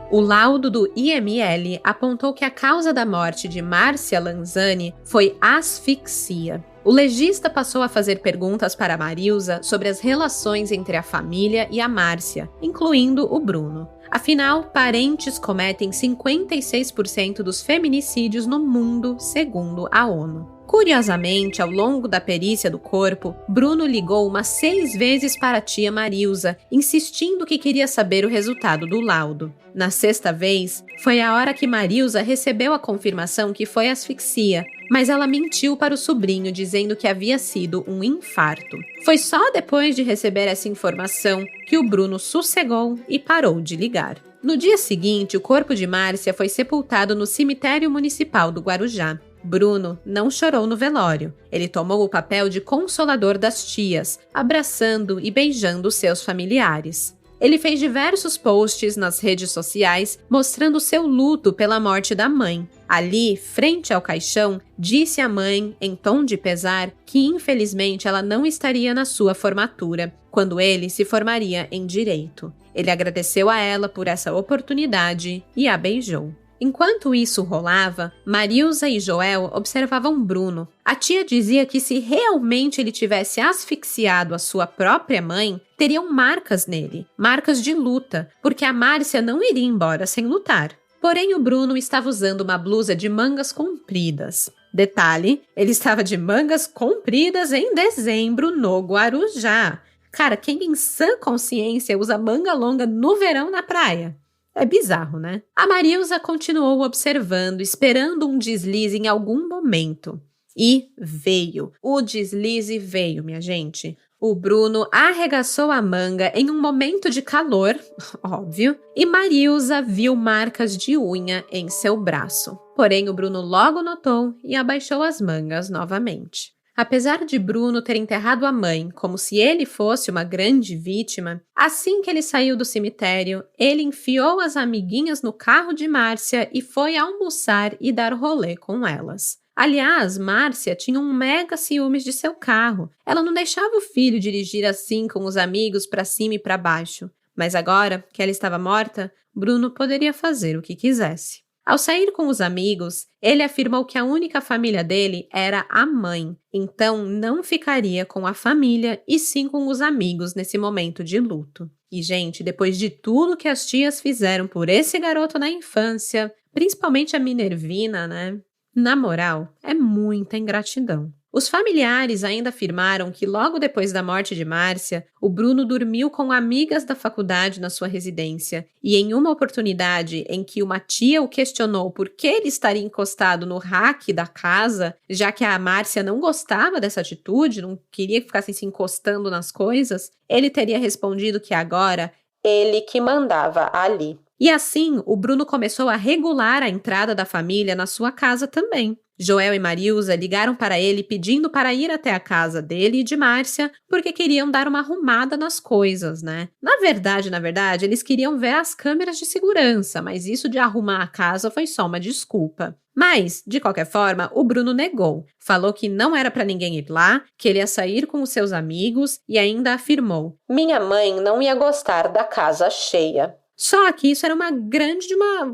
O laudo do IML apontou que a causa da morte de Márcia Lanzani foi asfixia. O legista passou a fazer perguntas para Marilza sobre as relações entre a família e a Márcia, incluindo o Bruno. Afinal, parentes cometem 56% dos feminicídios no mundo, segundo a ONU. Curiosamente, ao longo da perícia do corpo, Bruno ligou umas 6 vezes para a tia Marilza, insistindo que queria saber o resultado do laudo. Na 6ª vez, foi a hora que Marilza recebeu a confirmação que foi asfixia, mas ela mentiu para o sobrinho, dizendo que havia sido um infarto. Foi só depois de receber essa informação que o Bruno sossegou e parou de ligar. No dia seguinte, o corpo de Márcia foi sepultado no cemitério municipal do Guarujá. Bruno não chorou no velório. Ele tomou o papel de consolador das tias, abraçando e beijando seus familiares. Ele fez diversos posts nas redes sociais mostrando seu luto pela morte da mãe. Ali, frente ao caixão, disse à mãe, em tom de pesar, que infelizmente ela não estaria na sua formatura, quando ele se formaria em Direito. Ele agradeceu a ela por essa oportunidade e a beijou. Enquanto isso rolava, Marilza e Joel observavam Bruno. A tia dizia que se realmente ele tivesse asfixiado a sua própria mãe, teriam marcas nele, marcas de luta, porque a Márcia não iria embora sem lutar. Porém, o Bruno estava usando uma blusa de mangas compridas. Detalhe, ele estava de mangas compridas em dezembro no Guarujá. Cara, quem em sã consciência usa manga longa no verão na praia? É bizarro, né? A Marilza continuou observando, esperando um deslize em algum momento. E veio. O deslize veio, minha gente. O Bruno arregaçou a manga em um momento de calor, óbvio, e Marilza viu marcas de unha em seu braço. Porém, o Bruno logo notou e abaixou as mangas novamente. Apesar de Bruno ter enterrado a mãe como se ele fosse uma grande vítima, assim que ele saiu do cemitério, ele enfiou as amiguinhas no carro de Márcia e foi almoçar e dar rolê com elas. Aliás, Márcia tinha um mega ciúmes de seu carro. Ela não deixava o filho dirigir assim com os amigos para cima e para baixo. Mas agora que ela estava morta, Bruno poderia fazer o que quisesse. Ao sair com os amigos, ele afirmou que a única família dele era a mãe, então não ficaria com a família e sim com os amigos nesse momento de luto. E, gente, depois de tudo que as tias fizeram por esse garoto na infância, principalmente a Minervina, né? Na moral, é muita ingratidão. Os familiares ainda afirmaram que logo depois da morte de Márcia, o Bruno dormiu com amigas da faculdade na sua residência e em uma oportunidade em que uma tia o questionou por que ele estaria encostado no rack da casa, já que a Márcia não gostava dessa atitude, não queria que ficassem se encostando nas coisas, ele teria respondido que agora ele que mandava ali. E assim, o Bruno começou a regular a entrada da família na sua casa também. Joel e Marilza ligaram para ele pedindo para ir até a casa dele e de Márcia, porque queriam dar uma arrumada nas coisas, né? Na verdade, eles queriam ver as câmeras de segurança, mas isso de arrumar a casa foi só uma desculpa. Mas, de qualquer forma, o Bruno negou. Falou que não era para ninguém ir lá, que ele ia sair com os seus amigos e ainda afirmou: "Minha mãe não ia gostar da casa cheia." Só que isso era uma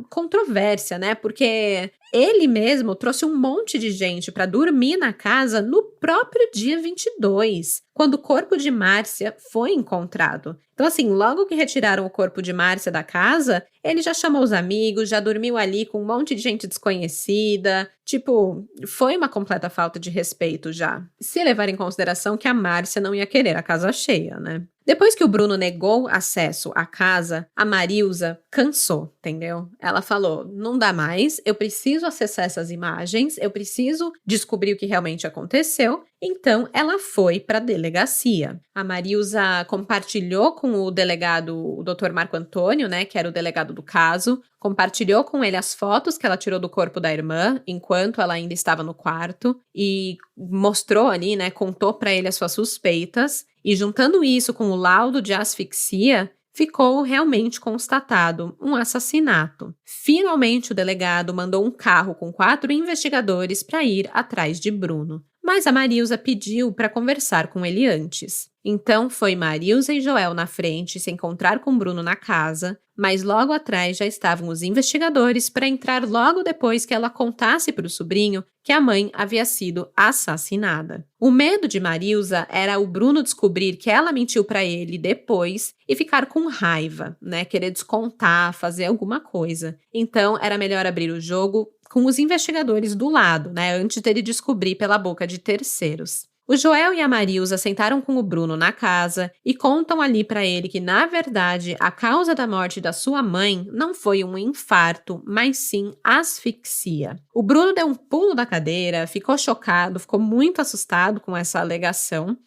controvérsia, né? Porque ele mesmo trouxe um monte de gente para dormir na casa no próprio dia 22, quando o corpo de Márcia foi encontrado. Então, assim, logo que retiraram o corpo de Márcia da casa, ele já chamou os amigos, já dormiu ali com um monte de gente desconhecida. Tipo, foi uma completa falta de respeito já. Se levar em consideração que a Márcia não ia querer a casa cheia, né? Depois que o Bruno negou acesso à casa, a Marilza cansou, entendeu? Ela falou, não dá mais, eu preciso acessar essas imagens, eu preciso descobrir o que realmente aconteceu. Então, ela foi para a delegacia. A Marilza compartilhou com o delegado, o Dr. Marco Antônio, né, que era o delegado do caso, compartilhou com ele as fotos que ela tirou do corpo da irmã, enquanto ela ainda estava no quarto, e mostrou ali, né, contou para ele as suas suspeitas, e juntando isso com o laudo de asfixia, ficou realmente constatado um assassinato. Finalmente, o delegado mandou um carro com 4 investigadores para ir atrás de Bruno. Mas a Marilza pediu para conversar com ele antes. Então foi Marilza e Joel na frente se encontrar com Bruno na casa, mas logo atrás já estavam os investigadores para entrar logo depois que ela contasse para o sobrinho que a mãe havia sido assassinada. O medo de Marilza era o Bruno descobrir que ela mentiu para ele depois e ficar com raiva, né? Querer descontar, fazer alguma coisa. Então era melhor abrir o jogo com os investigadores do lado, né, antes dele descobrir pela boca de terceiros. O Joel e a Marilza sentaram com o Bruno na casa e contam ali para ele que, na verdade, a causa da morte da sua mãe não foi um infarto, mas sim asfixia. O Bruno deu um pulo da cadeira, ficou chocado, ficou muito assustado com essa alegação.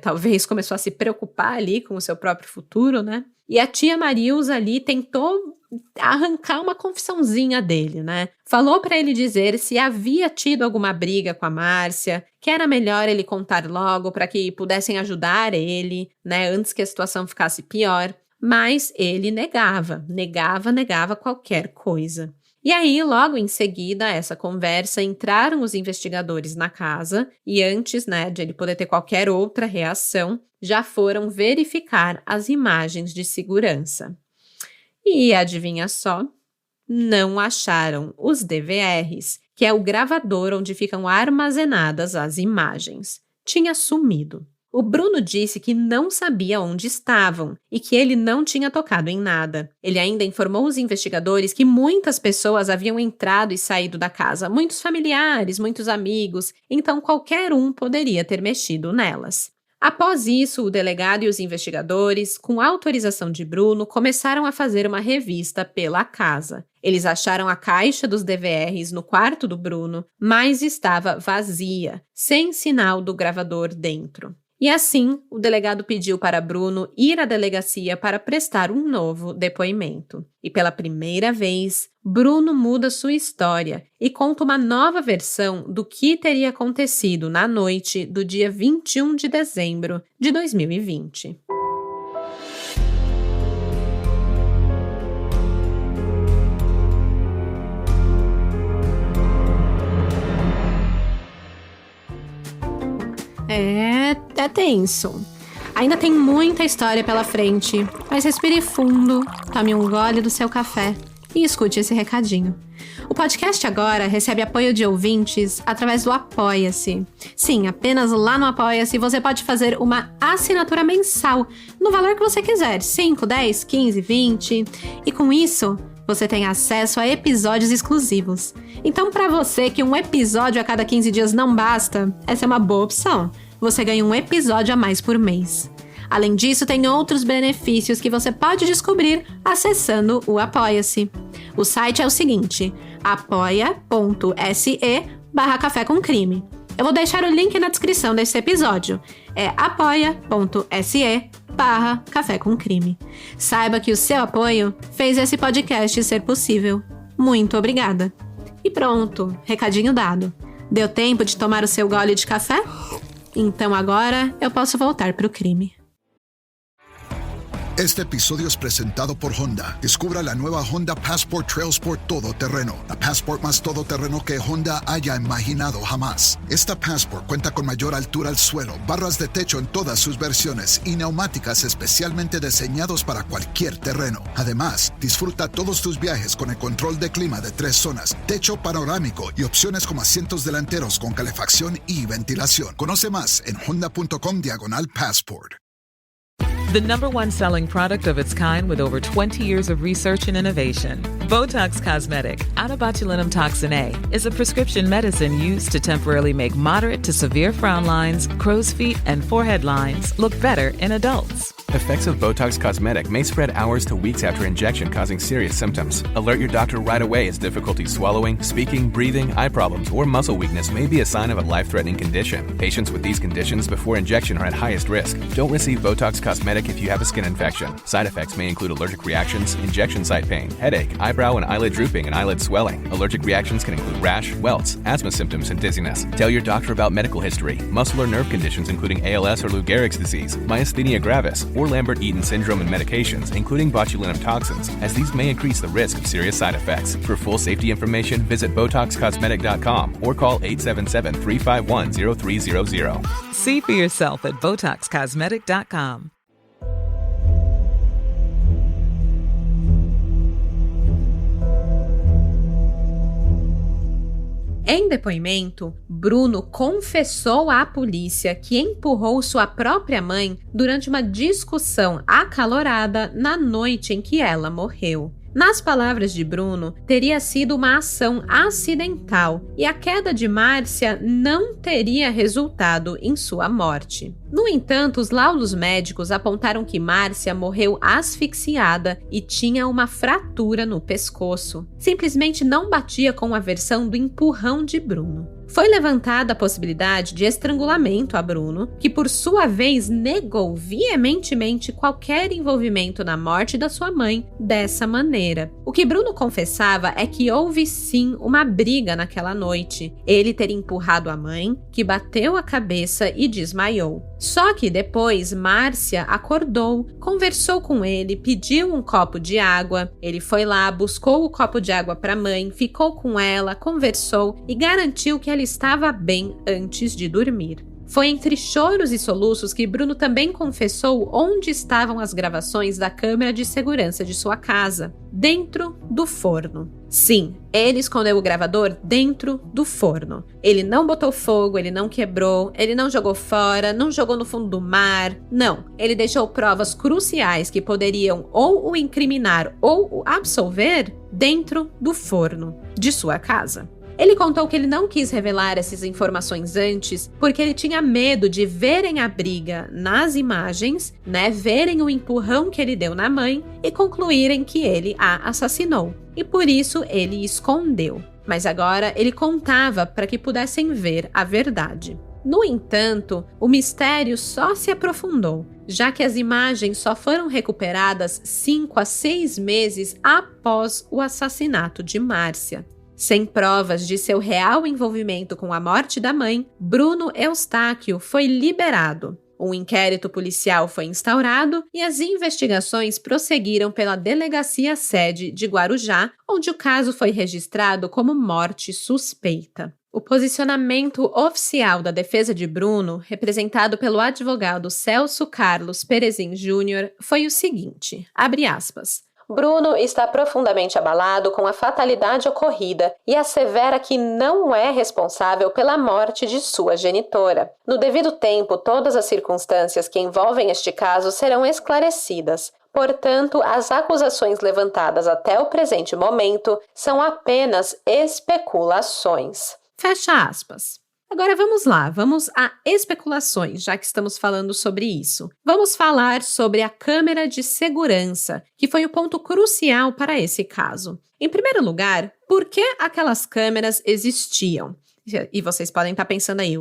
Talvez começou a se preocupar ali com o seu próprio futuro, né? E a tia Marilza ali tentou arrancar uma confissãozinha dele, né? Falou para ele dizer se havia tido alguma briga com a Márcia, que era melhor ele contar logo para que pudessem ajudar ele, né? Antes que a situação ficasse pior. Mas ele negava qualquer coisa. E aí, logo em seguida a essa conversa, entraram os investigadores na casa e antes, né, de ele poder ter qualquer outra reação, já foram verificar as imagens de segurança. E adivinha só? Não acharam os DVRs, que é o gravador onde ficam armazenadas as imagens. Tinha sumido. O Bruno disse que não sabia onde estavam e que ele não tinha tocado em nada. Ele ainda informou os investigadores que muitas pessoas haviam entrado e saído da casa, muitos familiares, muitos amigos, então qualquer um poderia ter mexido nelas. Após isso, o delegado e os investigadores, com autorização de Bruno, começaram a fazer uma revista pela casa. Eles acharam a caixa dos DVRs no quarto do Bruno, mas estava vazia, sem sinal do gravador dentro. E assim, o delegado pediu para Bruno ir à delegacia para prestar um novo depoimento. E pela primeira vez, Bruno muda sua história e conta uma nova versão do que teria acontecido na noite do dia 21 de dezembro de 2020. É tenso. Ainda tem muita história pela frente, mas respire fundo, tome um gole do seu café e escute esse recadinho. O podcast agora recebe apoio de ouvintes através do Apoia-se. Sim, apenas lá no Apoia-se você pode fazer uma assinatura mensal, no valor que você quiser, 5, 10, 15, 20, e com isso você tem acesso a episódios exclusivos. Então, para você que um episódio a cada 15 dias não basta, essa é uma boa opção. Você ganha um episódio a mais por mês. Além disso, tem outros benefícios que você pode descobrir acessando o Apoia-se. O site é o seguinte, apoia.se/Café com Crime. Eu vou deixar o link na descrição desse episódio. É apoia.se/Café com Crime. Saiba que o seu apoio fez esse podcast ser possível. Muito obrigada. E pronto, recadinho dado. Deu tempo de tomar o seu gole de café? Então agora eu posso voltar para o crime. Este episodio es presentado por Honda. Descubra la nueva Honda Passport Trailsport Todoterreno. La Passport más todoterreno que Honda haya imaginado jamás. Esta Passport cuenta con mayor altura al suelo, barras de techo en todas sus versiones y neumáticas especialmente diseñados para cualquier terreno. Además, disfruta todos tus viajes con el control de clima de 3 zonas, techo panorámico y opciones como asientos delanteros con calefacción y ventilación. Conoce más en honda.com/Passport. The #1 selling product of its kind with over 20 years of research and innovation. Botox Cosmetic, onabotulinum toxin A, is a prescription medicine used to temporarily make moderate to severe frown lines, crow's feet, and forehead lines look better in adults. Effects of Botox Cosmetic may spread hours to weeks after injection, causing serious symptoms. Alert your doctor right away as difficulty swallowing, speaking, breathing, eye problems, or muscle weakness may be a sign of a life-threatening condition. Patients with these conditions before injection are at highest risk. Don't receive Botox Cosmetic if you have a skin infection. Side effects may include allergic reactions, injection site pain, headache, eyebrow and eyelid drooping, and eyelid swelling. Allergic reactions can include rash, welts, asthma symptoms, and dizziness. Tell your doctor about medical history, muscle or nerve conditions including ALS or Lou Gehrig's disease, myasthenia gravis, or Lambert-Eaton syndrome and medications, including botulinum toxins, as these may increase the risk of serious side effects. For full safety information, visit BotoxCosmetic.com or call 877-351-0300. See for yourself at BotoxCosmetic.com. Em depoimento, Bruno confessou à polícia que empurrou sua própria mãe durante uma discussão acalorada na noite em que ela morreu. Nas palavras de Bruno, teria sido uma ação acidental e a queda de Márcia não teria resultado em sua morte. No entanto, os laudos médicos apontaram que Márcia morreu asfixiada e tinha uma fratura no pescoço. Simplesmente não batia com a versão do empurrão de Bruno. Foi levantada a possibilidade de estrangulamento a Bruno, que por sua vez negou veementemente qualquer envolvimento na morte da sua mãe dessa maneira. O que Bruno confessava é que houve sim uma briga naquela noite. Ele teria empurrado a mãe, que bateu a cabeça e desmaiou. Só que depois Márcia acordou, conversou com ele, pediu um copo de água. Ele foi lá, buscou o copo de água para a mãe, ficou com ela, conversou e garantiu que ela estava bem antes de dormir. Foi entre choros e soluços que Bruno também confessou onde estavam as gravações da câmera de segurança de sua casa, dentro do forno. Sim, ele escondeu o gravador dentro do forno. Ele não botou fogo, ele não quebrou, ele não jogou fora, não jogou no fundo do mar. Não, ele deixou provas cruciais que poderiam ou o incriminar ou o absolver dentro do forno de sua casa. Ele contou que ele não quis revelar essas informações antes porque ele tinha medo de verem a briga nas imagens, verem o empurrão que ele deu na mãe e concluírem que ele a assassinou. E por isso ele escondeu. Mas agora ele contava para que pudessem ver a verdade. No entanto, o mistério só se aprofundou, já que as imagens só foram recuperadas 5 a 6 meses após o assassinato de Márcia. Sem provas de seu real envolvimento com a morte da mãe, Bruno Eustáquio foi liberado. Um inquérito policial foi instaurado e as investigações prosseguiram pela delegacia sede de Guarujá, onde o caso foi registrado como morte suspeita. O posicionamento oficial da defesa de Bruno, representado pelo advogado Celso Carlos Perezin Júnior, foi o seguinte, abre aspas, Bruno está profundamente abalado com a fatalidade ocorrida e assevera que não é responsável pela morte de sua genitora. No devido tempo, todas as circunstâncias que envolvem este caso serão esclarecidas. Portanto, as acusações levantadas até o presente momento são apenas especulações. Fecha aspas. Agora vamos a especulações, já que estamos falando sobre isso. Vamos falar sobre a câmera de segurança, que foi o ponto crucial para esse caso. Em primeiro lugar, por que aquelas câmeras existiam? E vocês podem estar pensando aí,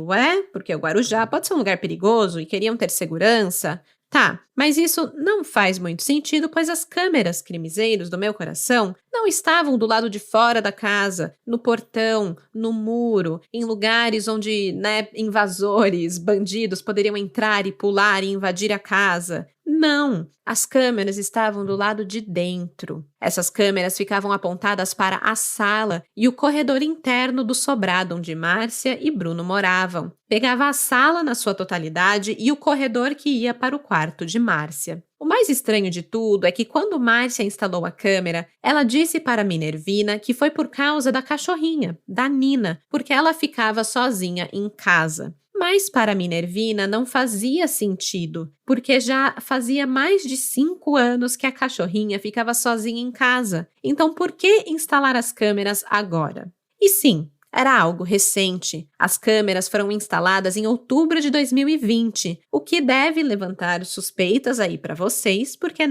porque o Guarujá pode ser um lugar perigoso e queriam ter segurança? Tá, mas isso não faz muito sentido, pois as câmeras crimezeiros do meu coração não estavam do lado de fora da casa, no portão, no muro, em lugares onde, invasores, bandidos poderiam entrar e pular e invadir a casa. Não, as câmeras estavam do lado de dentro. Essas câmeras ficavam apontadas para a sala e o corredor interno do sobrado onde Márcia e Bruno moravam. Pegava a sala na sua totalidade e o corredor que ia para o quarto de Márcia. O mais estranho de tudo é que quando Márcia instalou a câmera, ela disse para Minervina que foi por causa da cachorrinha, da Nina, porque ela ficava sozinha em casa. Mas para Minervina não fazia sentido, porque já fazia mais de 5 anos que a cachorrinha ficava sozinha em casa. Então por que instalar as câmeras agora? E sim, era algo recente. As câmeras foram instaladas em outubro de 2020, o que deve levantar suspeitas aí para vocês, porque,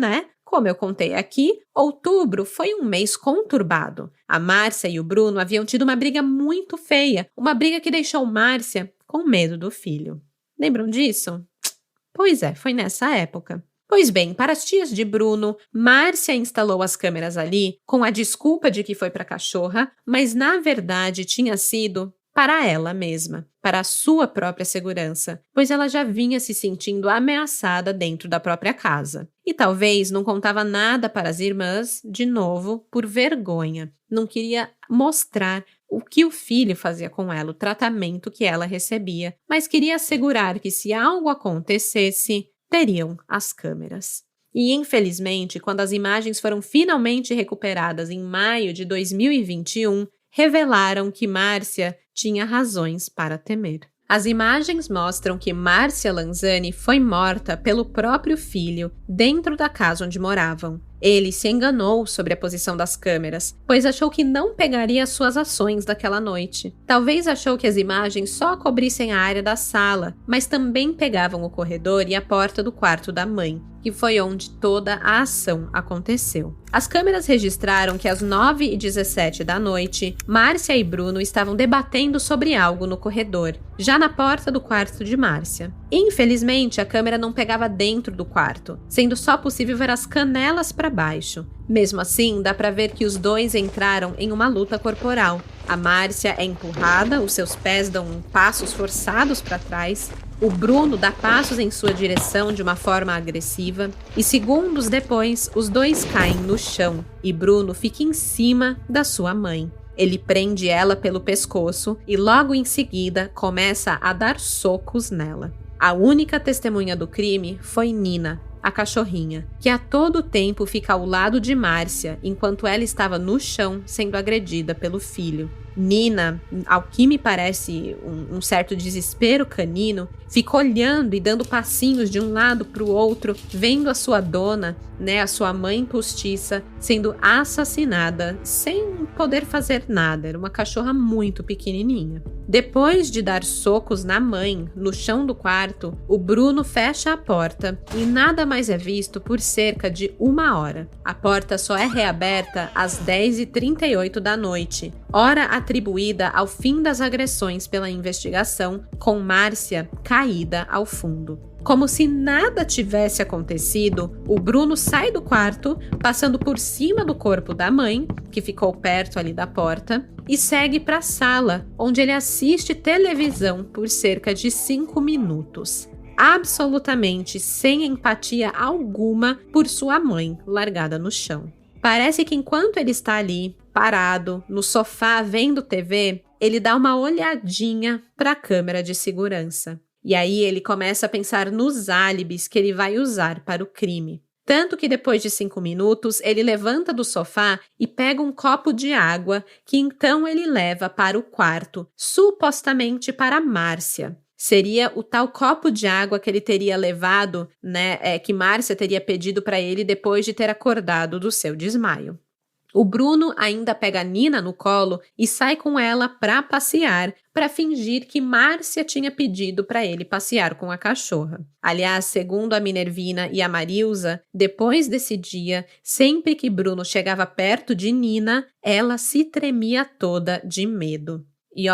como eu contei aqui, outubro foi um mês conturbado. A Márcia e o Bruno haviam tido uma briga muito feia, uma briga que deixou Márcia com medo do filho. Lembram disso? Pois é, foi nessa época. Pois bem, para as tias de Bruno, Márcia instalou as câmeras ali com a desculpa de que foi para a cachorra, mas na verdade tinha sido para ela mesma, para a sua própria segurança, pois ela já vinha se sentindo ameaçada dentro da própria casa. E talvez não contava nada para as irmãs, de novo, por vergonha. Não queria mostrar o que o filho fazia com ela, o tratamento que ela recebia, mas queria assegurar que se algo acontecesse, teriam as câmeras. E, infelizmente, quando as imagens foram finalmente recuperadas em maio de 2021, revelaram que Márcia tinha razões para temer. As imagens mostram que Márcia Lanzani foi morta pelo próprio filho dentro da casa onde moravam. Ele se enganou sobre a posição das câmeras, pois achou que não pegaria suas ações daquela noite. Talvez achou que as imagens só cobrissem a área da sala, mas também pegavam o corredor e a porta do quarto da mãe, que foi onde toda a ação aconteceu. As câmeras registraram que às 9h17 da noite, Márcia e Bruno estavam debatendo sobre algo no corredor, já na porta do quarto de Márcia. Infelizmente, a câmera não pegava dentro do quarto, sendo só possível ver as canelas para baixo. Mesmo assim, dá para ver que os dois entraram em uma luta corporal. A Márcia é empurrada, os seus pés dão passos forçados para trás. O Bruno dá passos em sua direção de uma forma agressiva. E segundos depois, os dois caem no chão e Bruno fica em cima da sua mãe. Ele prende ela pelo pescoço e logo em seguida começa a dar socos nela. A única testemunha do crime foi Nina, a cachorrinha, que a todo tempo fica ao lado de Márcia enquanto ela estava no chão sendo agredida pelo filho. Nina, ao que me parece um certo desespero canino, fica olhando e dando passinhos de um lado para o outro, vendo a sua dona, a sua mãe postiça, sendo assassinada sem poder fazer nada. Era uma cachorra muito pequenininha. Depois de dar socos na mãe, no chão do quarto, o Bruno fecha a porta e nada mais é visto por cerca de 1 hora. A porta só é reaberta às 10h38 da noite, hora atribuída ao fim das agressões pela investigação, com Márcia caída ao fundo. Como se nada tivesse acontecido, o Bruno sai do quarto, passando por cima do corpo da mãe, que ficou perto ali da porta, e segue para a sala, onde ele assiste televisão por cerca de 5 minutos. Absolutamente sem empatia alguma por sua mãe, largada no chão. Parece que enquanto ele está ali, parado, no sofá vendo TV, ele dá uma olhadinha para a câmera de segurança. E aí ele começa a pensar nos álibis que ele vai usar para o crime. Tanto que depois de 5 minutos, ele levanta do sofá e pega um copo de água que então ele leva para o quarto, supostamente para Márcia. Seria o tal copo de água que ele teria levado, que Márcia teria pedido para ele depois de ter acordado do seu desmaio. O Bruno ainda pega a Nina no colo e sai com ela para passear, para fingir que Márcia tinha pedido para ele passear com a cachorra. Aliás, segundo a Minervina e a Marilza, depois desse dia, sempre que Bruno chegava perto de Nina, ela se tremia toda de medo. E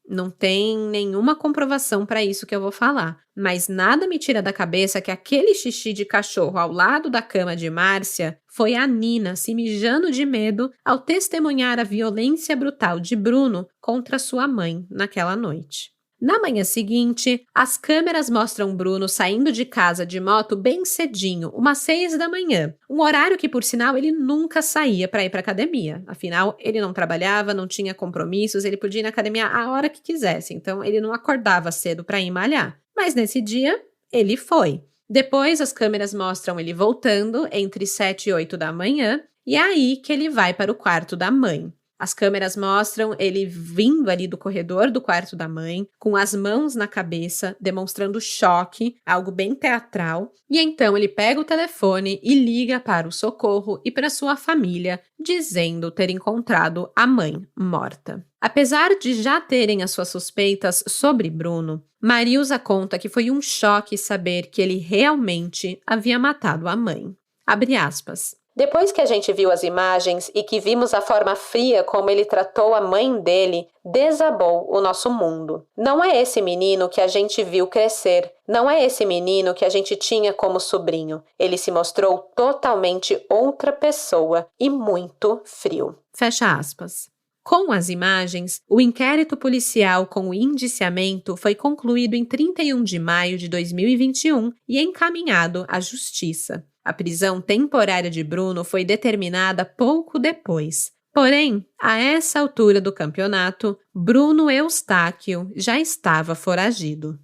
não tem nenhuma comprovação para isso que eu vou falar, mas nada me tira da cabeça que aquele xixi de cachorro ao lado da cama de Márcia foi a Nina se mijando de medo ao testemunhar a violência brutal de Bruno contra sua mãe naquela noite. Na manhã seguinte, as câmeras mostram Bruno saindo de casa de moto bem cedinho, umas 6 da manhã, um horário que, por sinal, ele nunca saía para ir para academia. Afinal, ele não trabalhava, não tinha compromissos, ele podia ir na academia a hora que quisesse, então ele não acordava cedo para ir malhar. Mas nesse dia, ele foi. Depois, as câmeras mostram ele voltando entre 7 e 8 da manhã, e é aí que ele vai para o quarto da mãe. As câmeras mostram ele vindo ali do corredor do quarto da mãe, com as mãos na cabeça, demonstrando choque, algo bem teatral. E então ele pega o telefone e liga para o socorro e para sua família, dizendo ter encontrado a mãe morta. Apesar de já terem as suas suspeitas sobre Bruno, Marilza conta que foi um choque saber que ele realmente havia matado a mãe. Abre aspas. Depois que a gente viu as imagens e que vimos a forma fria como ele tratou a mãe dele, desabou o nosso mundo. Não é esse menino que a gente viu crescer. Não é esse menino que a gente tinha como sobrinho. Ele se mostrou totalmente outra pessoa e muito frio. Fecha aspas. Com as imagens, o inquérito policial com o indiciamento foi concluído em 31 de maio de 2021 e encaminhado à Justiça. A prisão temporária de Bruno foi determinada pouco depois. Porém, a essa altura do campeonato, Bruno Eustáquio já estava foragido.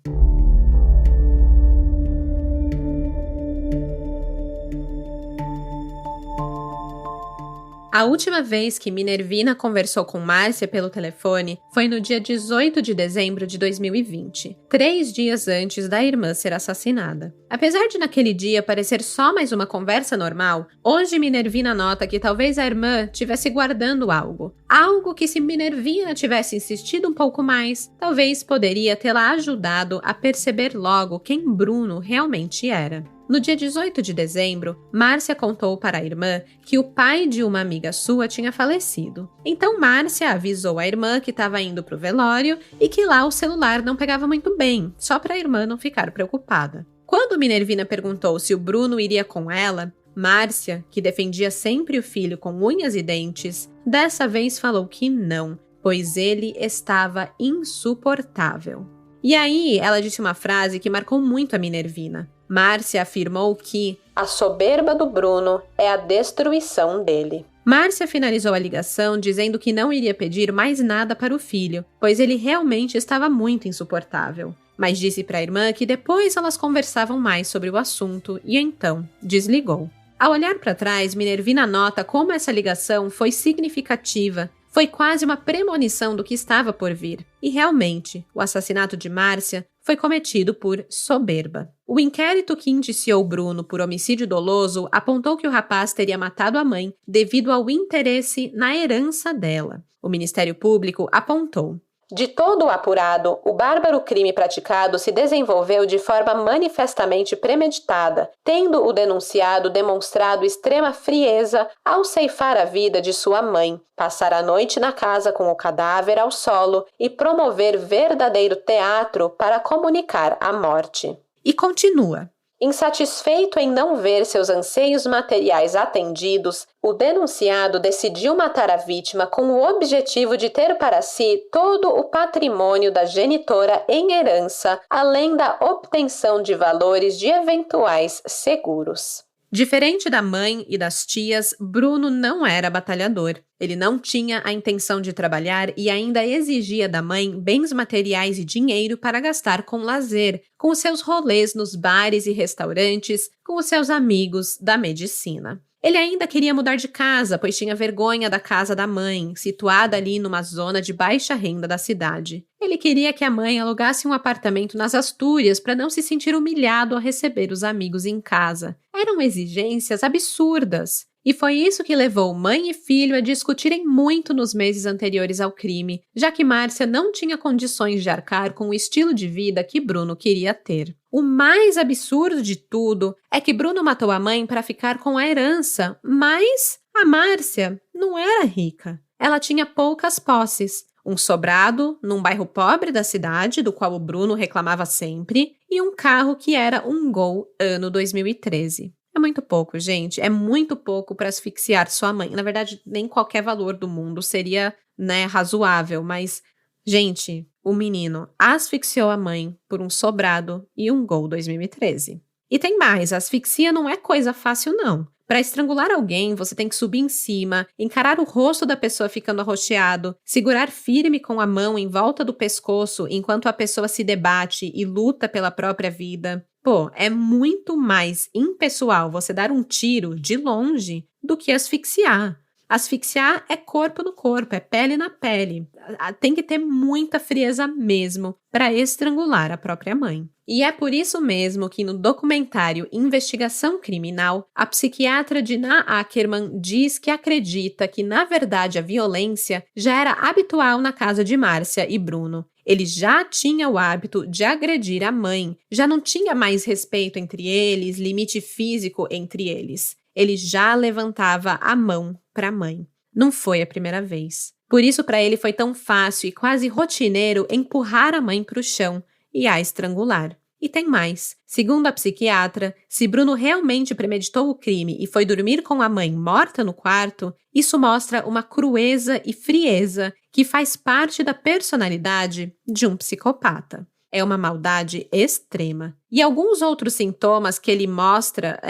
A última vez que Minervina conversou com Márcia pelo telefone foi no dia 18 de dezembro de 2020, 3 dias antes da irmã ser assassinada. Apesar de naquele dia parecer só mais uma conversa normal, hoje Minervina nota que talvez a irmã estivesse guardando algo. Algo que, se Minervina tivesse insistido um pouco mais, talvez poderia tê-la ajudado a perceber logo quem Bruno realmente era. No dia 18 de dezembro, Márcia contou para a irmã que o pai de uma amiga sua tinha falecido. Então Márcia avisou a irmã que estava indo para o velório e que lá o celular não pegava muito bem, só para a irmã não ficar preocupada. Quando Minervina perguntou se o Bruno iria com ela, Márcia, que defendia sempre o filho com unhas e dentes, dessa vez falou que não, pois ele estava insuportável. E aí ela disse uma frase que marcou muito a Minervina. Márcia afirmou que a soberba do Bruno é a destruição dele. Márcia finalizou a ligação dizendo que não iria pedir mais nada para o filho, pois ele realmente estava muito insuportável. Mas disse para a irmã que depois elas conversavam mais sobre o assunto e então desligou. Ao olhar para trás, Minervina nota como essa ligação foi significativa. Foi quase uma premonição do que estava por vir. E realmente, o assassinato de Márcia foi cometido por soberba. O inquérito que indiciou Bruno por homicídio doloso apontou que o rapaz teria matado a mãe devido ao interesse na herança dela. O Ministério Público apontou: De todo o apurado, o bárbaro crime praticado se desenvolveu de forma manifestamente premeditada, tendo o denunciado demonstrado extrema frieza ao ceifar a vida de sua mãe, passar a noite na casa com o cadáver ao solo e promover verdadeiro teatro para comunicar a morte. E continua. Insatisfeito em não ver seus anseios materiais atendidos, o denunciado decidiu matar a vítima com o objetivo de ter para si todo o patrimônio da genitora em herança, além da obtenção de valores de eventuais seguros. Diferente da mãe e das tias, Bruno não era batalhador. Ele não tinha a intenção de trabalhar e ainda exigia da mãe bens materiais e dinheiro para gastar com lazer, com os seus rolês nos bares e restaurantes, com os seus amigos da medicina. Ele ainda queria mudar de casa, pois tinha vergonha da casa da mãe, situada ali numa zona de baixa renda da cidade. Ele queria que a mãe alugasse um apartamento nas Astúrias para não se sentir humilhado ao receber os amigos em casa. Eram exigências absurdas. E foi isso que levou mãe e filho a discutirem muito nos meses anteriores ao crime, já que Márcia não tinha condições de arcar com o estilo de vida que Bruno queria ter. O mais absurdo de tudo é que Bruno matou a mãe para ficar com a herança, mas a Márcia não era rica. Ela tinha poucas posses, um sobrado num bairro pobre da cidade, do qual o Bruno reclamava sempre, e um carro que era um Gol ano 2013. É muito pouco, gente. É muito pouco para asfixiar sua mãe. Na verdade, nem qualquer valor do mundo seria, razoável. Mas, gente, o menino asfixiou a mãe por um sobrado e um Gol 2013. E tem mais, a asfixia não é coisa fácil, não. Para estrangular alguém, você tem que subir em cima, encarar o rosto da pessoa ficando arroxeado, segurar firme com a mão em volta do pescoço enquanto a pessoa se debate e luta pela própria vida. Pô, é muito mais impessoal você dar um tiro de longe do que asfixiar. Asfixiar é corpo no corpo, é pele na pele. Tem que ter muita frieza mesmo para estrangular a própria mãe. E é por isso mesmo que no documentário Investigação Criminal, a psiquiatra Dinah Ackerman diz que acredita que, na verdade, a violência já era habitual na casa de Márcia e Bruno. Ele já tinha o hábito de agredir a mãe, já não tinha mais respeito entre eles, limite físico entre eles. Ele já levantava a mão para a mãe. Não foi a primeira vez. Por isso, para ele foi tão fácil e quase rotineiro empurrar a mãe para o chão e a estrangular. E tem mais. Segundo a psiquiatra, se Bruno realmente premeditou o crime e foi dormir com a mãe morta no quarto, isso mostra uma crueza e frieza que faz parte da personalidade de um psicopata. É uma maldade extrema. E alguns outros sintomas que ele mostra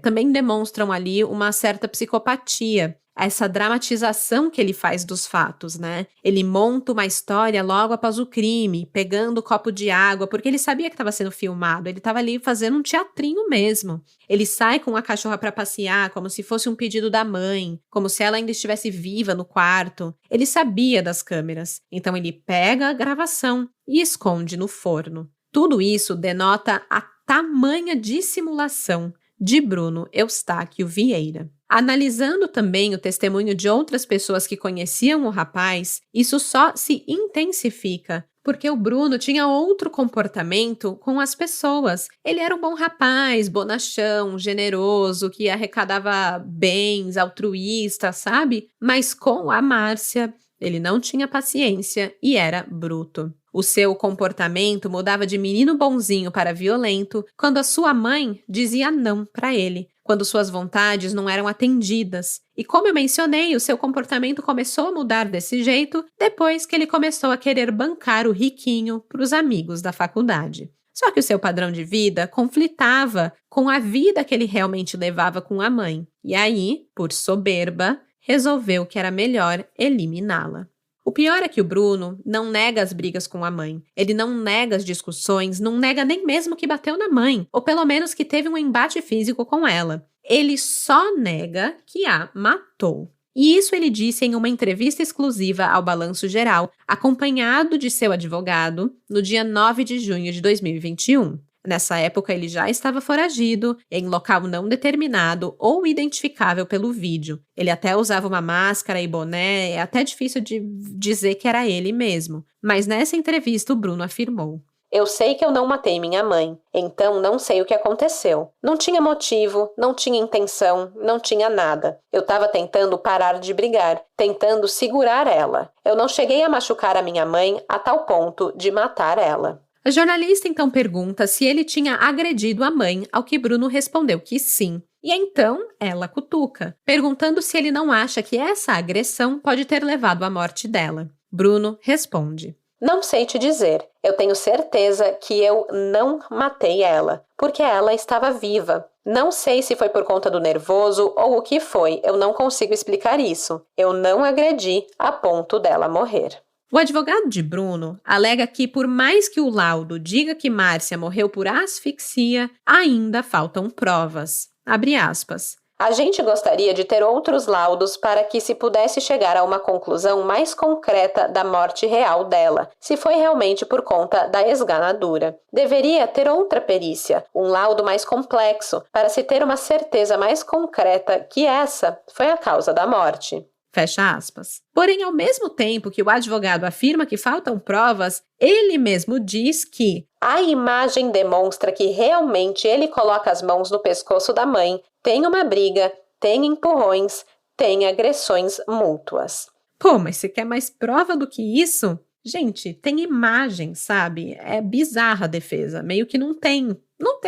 também demonstram ali uma certa psicopatia. Essa dramatização que ele faz dos fatos, né? Ele monta uma história logo após o crime, pegando o copo de água, porque ele sabia que estava sendo filmado, ele estava ali fazendo um teatrinho mesmo. Ele sai com a cachorra para passear, como se fosse um pedido da mãe, como se ela ainda estivesse viva no quarto. Ele sabia das câmeras, então ele pega a gravação e esconde no forno. Tudo isso denota a tamanha dissimulação de Bruno Eustáquio Vieira. Analisando também o testemunho de outras pessoas que conheciam o rapaz, isso só se intensifica, porque o Bruno tinha outro comportamento com as pessoas. Ele era um bom rapaz, bonachão, generoso, que arrecadava bens, altruísta, sabe? Mas com a Márcia, ele não tinha paciência e era bruto. O seu comportamento mudava de menino bonzinho para violento quando a sua mãe dizia não para ele, quando suas vontades não eram atendidas. E como eu mencionei, o seu comportamento começou a mudar desse jeito depois que ele começou a querer bancar o riquinho para os amigos da faculdade. Só que o seu padrão de vida conflitava com a vida que ele realmente levava com a mãe. E aí, por soberba, resolveu que era melhor eliminá-la. O pior é que o Bruno não nega as brigas com a mãe. Ele não nega as discussões, não nega nem mesmo que bateu na mãe, ou pelo menos que teve um embate físico com ela. Ele só nega que a matou. E isso ele disse em uma entrevista exclusiva ao Balanço Geral, acompanhado de seu advogado, no dia 9 de junho de 2021. Nessa época, ele já estava foragido, em local não determinado ou identificável pelo vídeo. Ele até usava uma máscara e boné, é até difícil de dizer que era ele mesmo. Mas nessa entrevista, o Bruno afirmou: "Eu sei que eu não matei minha mãe, então não sei o que aconteceu. Não tinha motivo, não tinha intenção, não tinha nada. Eu estava tentando parar de brigar, tentando segurar ela. Eu não cheguei a machucar a minha mãe a tal ponto de matar ela." A jornalista então pergunta se ele tinha agredido a mãe, ao que Bruno respondeu que sim. E então ela cutuca, perguntando se ele não acha que essa agressão pode ter levado à morte dela. Bruno responde: "Não sei te dizer. Eu tenho certeza que eu não matei ela, porque ela estava viva. Não sei se foi por conta do nervoso ou o que foi, eu não consigo explicar isso. Eu não agredi a ponto dela morrer." O advogado de Bruno alega que, por mais que o laudo diga que Márcia morreu por asfixia, ainda faltam provas. Abre aspas. "A gente gostaria de ter outros laudos para que se pudesse chegar a uma conclusão mais concreta da morte real dela, se foi realmente por conta da esganadura. Deveria ter outra perícia, um laudo mais complexo, para se ter uma certeza mais concreta que essa foi a causa da morte." Fecha aspas. Porém, ao mesmo tempo que o advogado afirma que faltam provas, ele mesmo diz que a imagem demonstra que realmente ele coloca as mãos no pescoço da mãe, tem uma briga, tem empurrões, tem agressões mútuas. Pô, mas você quer mais prova do que isso? Gente, tem imagem, sabe? É bizarra a defesa, meio que não tem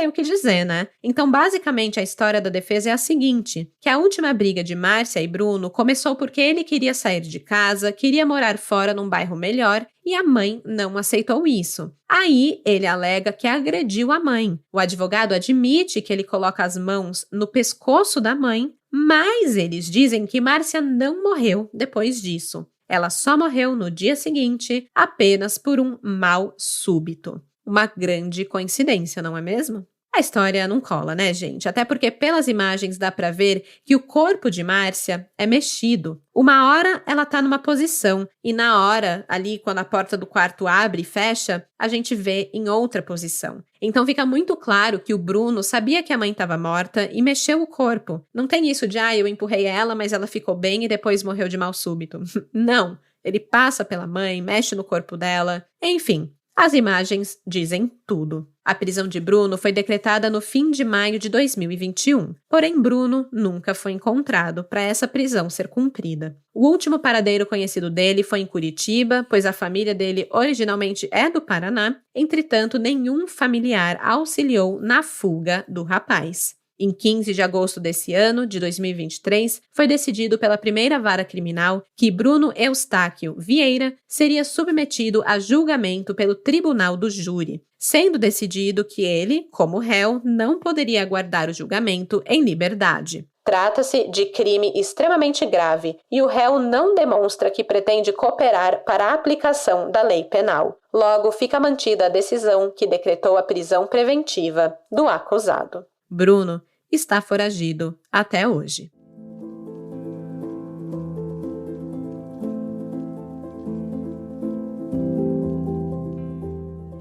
o que dizer, né? Então, basicamente, a história da defesa é a seguinte, que a última briga de Márcia e Bruno começou porque ele queria sair de casa, queria morar fora num bairro melhor e a mãe não aceitou isso. Aí, ele alega que agrediu a mãe. O advogado admite que ele coloca as mãos no pescoço da mãe, mas eles dizem que Márcia não morreu depois disso. Ela só morreu no dia seguinte, apenas por um mal súbito. Uma grande coincidência, não é mesmo? A história não cola, né, gente? Até porque pelas imagens dá pra ver que o corpo de Márcia é mexido. Uma hora ela tá numa posição e na hora, ali quando a porta do quarto abre e fecha, a gente vê em outra posição. Então fica muito claro que o Bruno sabia que a mãe estava morta e mexeu o corpo. Não tem isso de, eu empurrei ela, mas ela ficou bem e depois morreu de mal súbito. Não, ele passa pela mãe, mexe no corpo dela, enfim. As imagens dizem tudo. A prisão de Bruno foi decretada no fim de maio de 2021. Porém, Bruno nunca foi encontrado para essa prisão ser cumprida. O último paradeiro conhecido dele foi em Curitiba, pois a família dele originalmente é do Paraná. Entretanto, nenhum familiar auxiliou na fuga do rapaz. Em 15 de agosto desse ano, de 2023, foi decidido pela primeira vara criminal que Bruno Eustáquio Vieira seria submetido a julgamento pelo Tribunal do Júri, sendo decidido que ele, como réu, não poderia aguardar o julgamento em liberdade. Trata-se de crime extremamente grave e o réu não demonstra que pretende cooperar para a aplicação da lei penal. Logo, fica mantida a decisão que decretou a prisão preventiva do acusado. Bruno está foragido até hoje.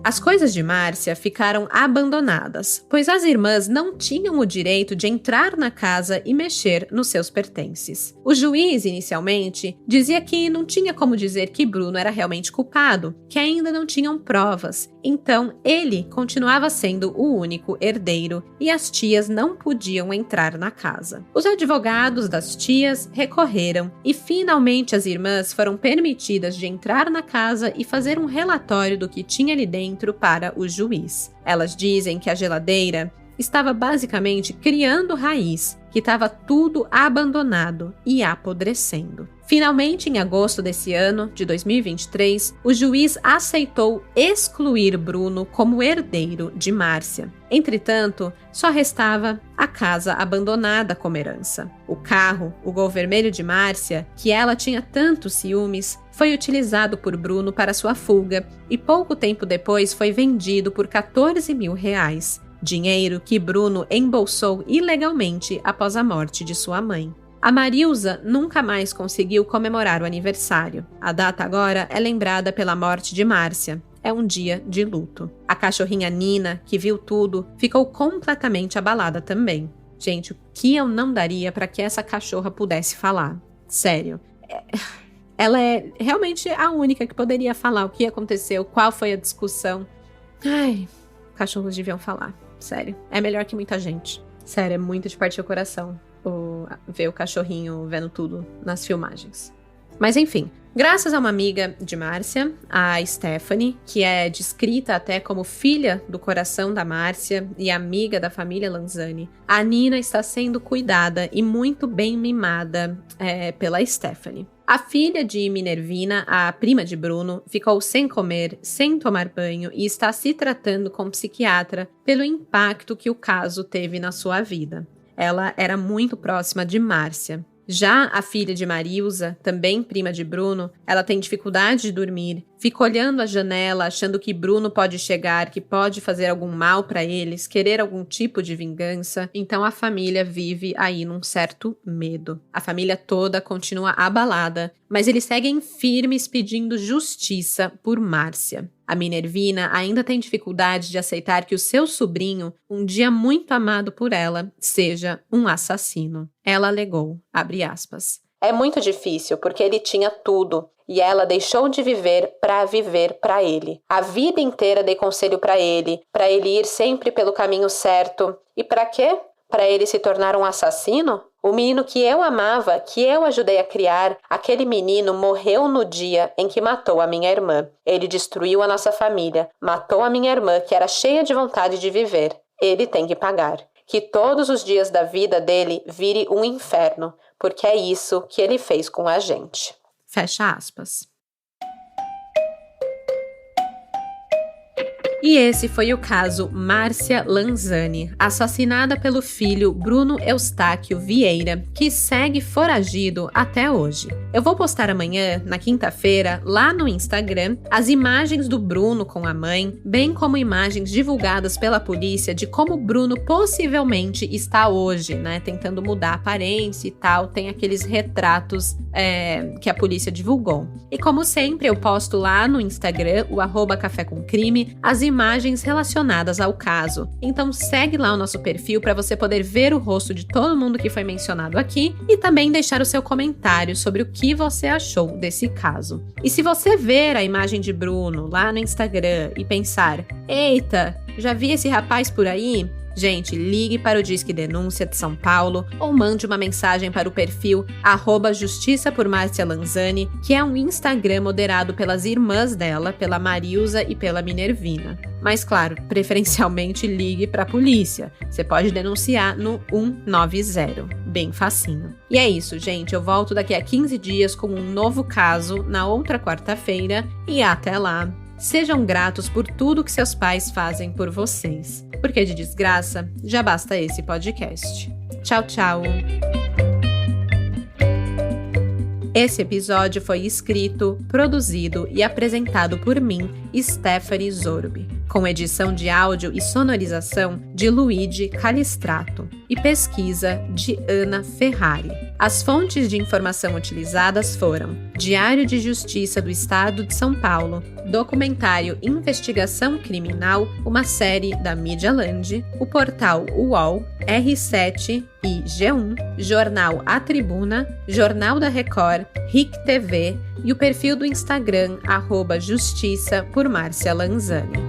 As coisas de Márcia ficaram abandonadas, pois as irmãs não tinham o direito de entrar na casa e mexer nos seus pertences. O juiz, inicialmente, dizia que não tinha como dizer que Bruno era realmente culpado, que ainda não tinham provas, então ele continuava sendo o único herdeiro e as tias não podiam entrar na casa. Os advogados das tias recorreram e finalmente as irmãs foram permitidas de entrar na casa e fazer um relatório do que tinha ali dentro para o juiz. Elas dizem que a geladeira estava basicamente criando raiz, que estava tudo abandonado e apodrecendo. Finalmente, em agosto desse ano, de 2023, o juiz aceitou excluir Bruno como herdeiro de Márcia. Entretanto, só restava a casa abandonada como herança. O carro, o Gol vermelho de Márcia, que ela tinha tantos ciúmes, foi utilizado por Bruno para sua fuga e pouco tempo depois foi vendido por R$14 mil. Dinheiro que Bruno embolsou ilegalmente após a morte de sua mãe. A Marilza nunca mais conseguiu comemorar o aniversário. A data agora é lembrada pela morte de Márcia. é um dia de luto. A cachorrinha Nina, que viu tudo, ficou completamente abalada também. Gente, o que eu não daria para que essa cachorra pudesse falar? Sério. Ela é realmente a única que poderia falar o que aconteceu, qual foi a discussão. Ai, cachorros deviam falar. Sério. É melhor que muita gente. Sério, é muito de partir o coração ver o cachorrinho vendo tudo nas filmagens. Mas enfim, graças a uma amiga de Márcia, a Stephanie, que é descrita até como filha do coração da Márcia e amiga da família Lanzani, a Nina está sendo cuidada e muito bem mimada pela Stephanie. A filha de Minervina, a prima de Bruno, ficou sem comer, sem tomar banho e está se tratando com um psiquiatra pelo impacto que o caso teve na sua vida. Ela era muito próxima de Márcia. Já a filha de Marilza, também prima de Bruno, ela tem dificuldade de dormir, fica olhando a janela, achando que Bruno pode chegar, que pode fazer algum mal para eles, querer algum tipo de vingança. Então a família vive aí num certo medo. A família toda continua abalada, mas eles seguem firmes pedindo justiça por Márcia. A Minervina ainda tem dificuldade de aceitar que o seu sobrinho, um dia muito amado por ela, seja um assassino. Ela alegou, abre aspas, "É muito difícil porque ele tinha tudo e ela deixou de viver para ele. A vida inteira dei conselho para ele ir sempre pelo caminho certo. E para quê? Para ele se tornar um assassino? O menino que eu amava, que eu ajudei a criar, aquele menino morreu no dia em que matou a minha irmã. Ele destruiu a nossa família, matou a minha irmã, que era cheia de vontade de viver. Ele tem que pagar. Que todos os dias da vida dele vire um inferno, porque é isso que ele fez com a gente." Fecha aspas. E esse foi o caso Márcia Lanzani, assassinada pelo filho Bruno Eustáquio Vieira, que segue foragido até hoje. Eu vou postar amanhã, na quinta-feira, lá no Instagram, as imagens do Bruno com a mãe, bem como imagens divulgadas pela polícia de como o Bruno possivelmente está hoje, né? Tentando mudar a aparência e tal, tem aqueles retratos que a polícia divulgou. E como sempre, eu posto lá no Instagram, o @cafécomcrime, as imagens relacionadas ao caso. Então segue lá o nosso perfil para você poder ver o rosto de todo mundo que foi mencionado aqui e também deixar o seu comentário sobre o que você achou desse caso. E se você ver a imagem de Bruno lá no Instagram e pensar, eita, já vi esse rapaz por aí? Gente, ligue para o Disque Denúncia de São Paulo ou mande uma mensagem para o perfil @Justiça por Márcia Lanzani, que é um Instagram moderado pelas irmãs dela, pela Marilza e pela Minervina. Mas claro, preferencialmente ligue para a polícia. Você pode denunciar no 190, bem facinho. E é isso, gente. Eu volto daqui a 15 dias com um novo caso na outra quarta-feira e até lá. Sejam gratos por tudo que seus pais fazem por vocês, porque de desgraça já basta esse podcast. Tchau, tchau! Esse episódio foi escrito, produzido e apresentado por mim, Stephanie Zorbi, com edição de áudio e sonorização de Luigi Calistrato e pesquisa de Ana Ferrari. As fontes de informação utilizadas foram Diário de Justiça do Estado de São Paulo, documentário Investigação Criminal, uma série da Medialand, o portal UOL, R7 e G1, jornal A Tribuna, Jornal da Record, RIC TV e o perfil do Instagram @Justiça por Márcia Lanzani.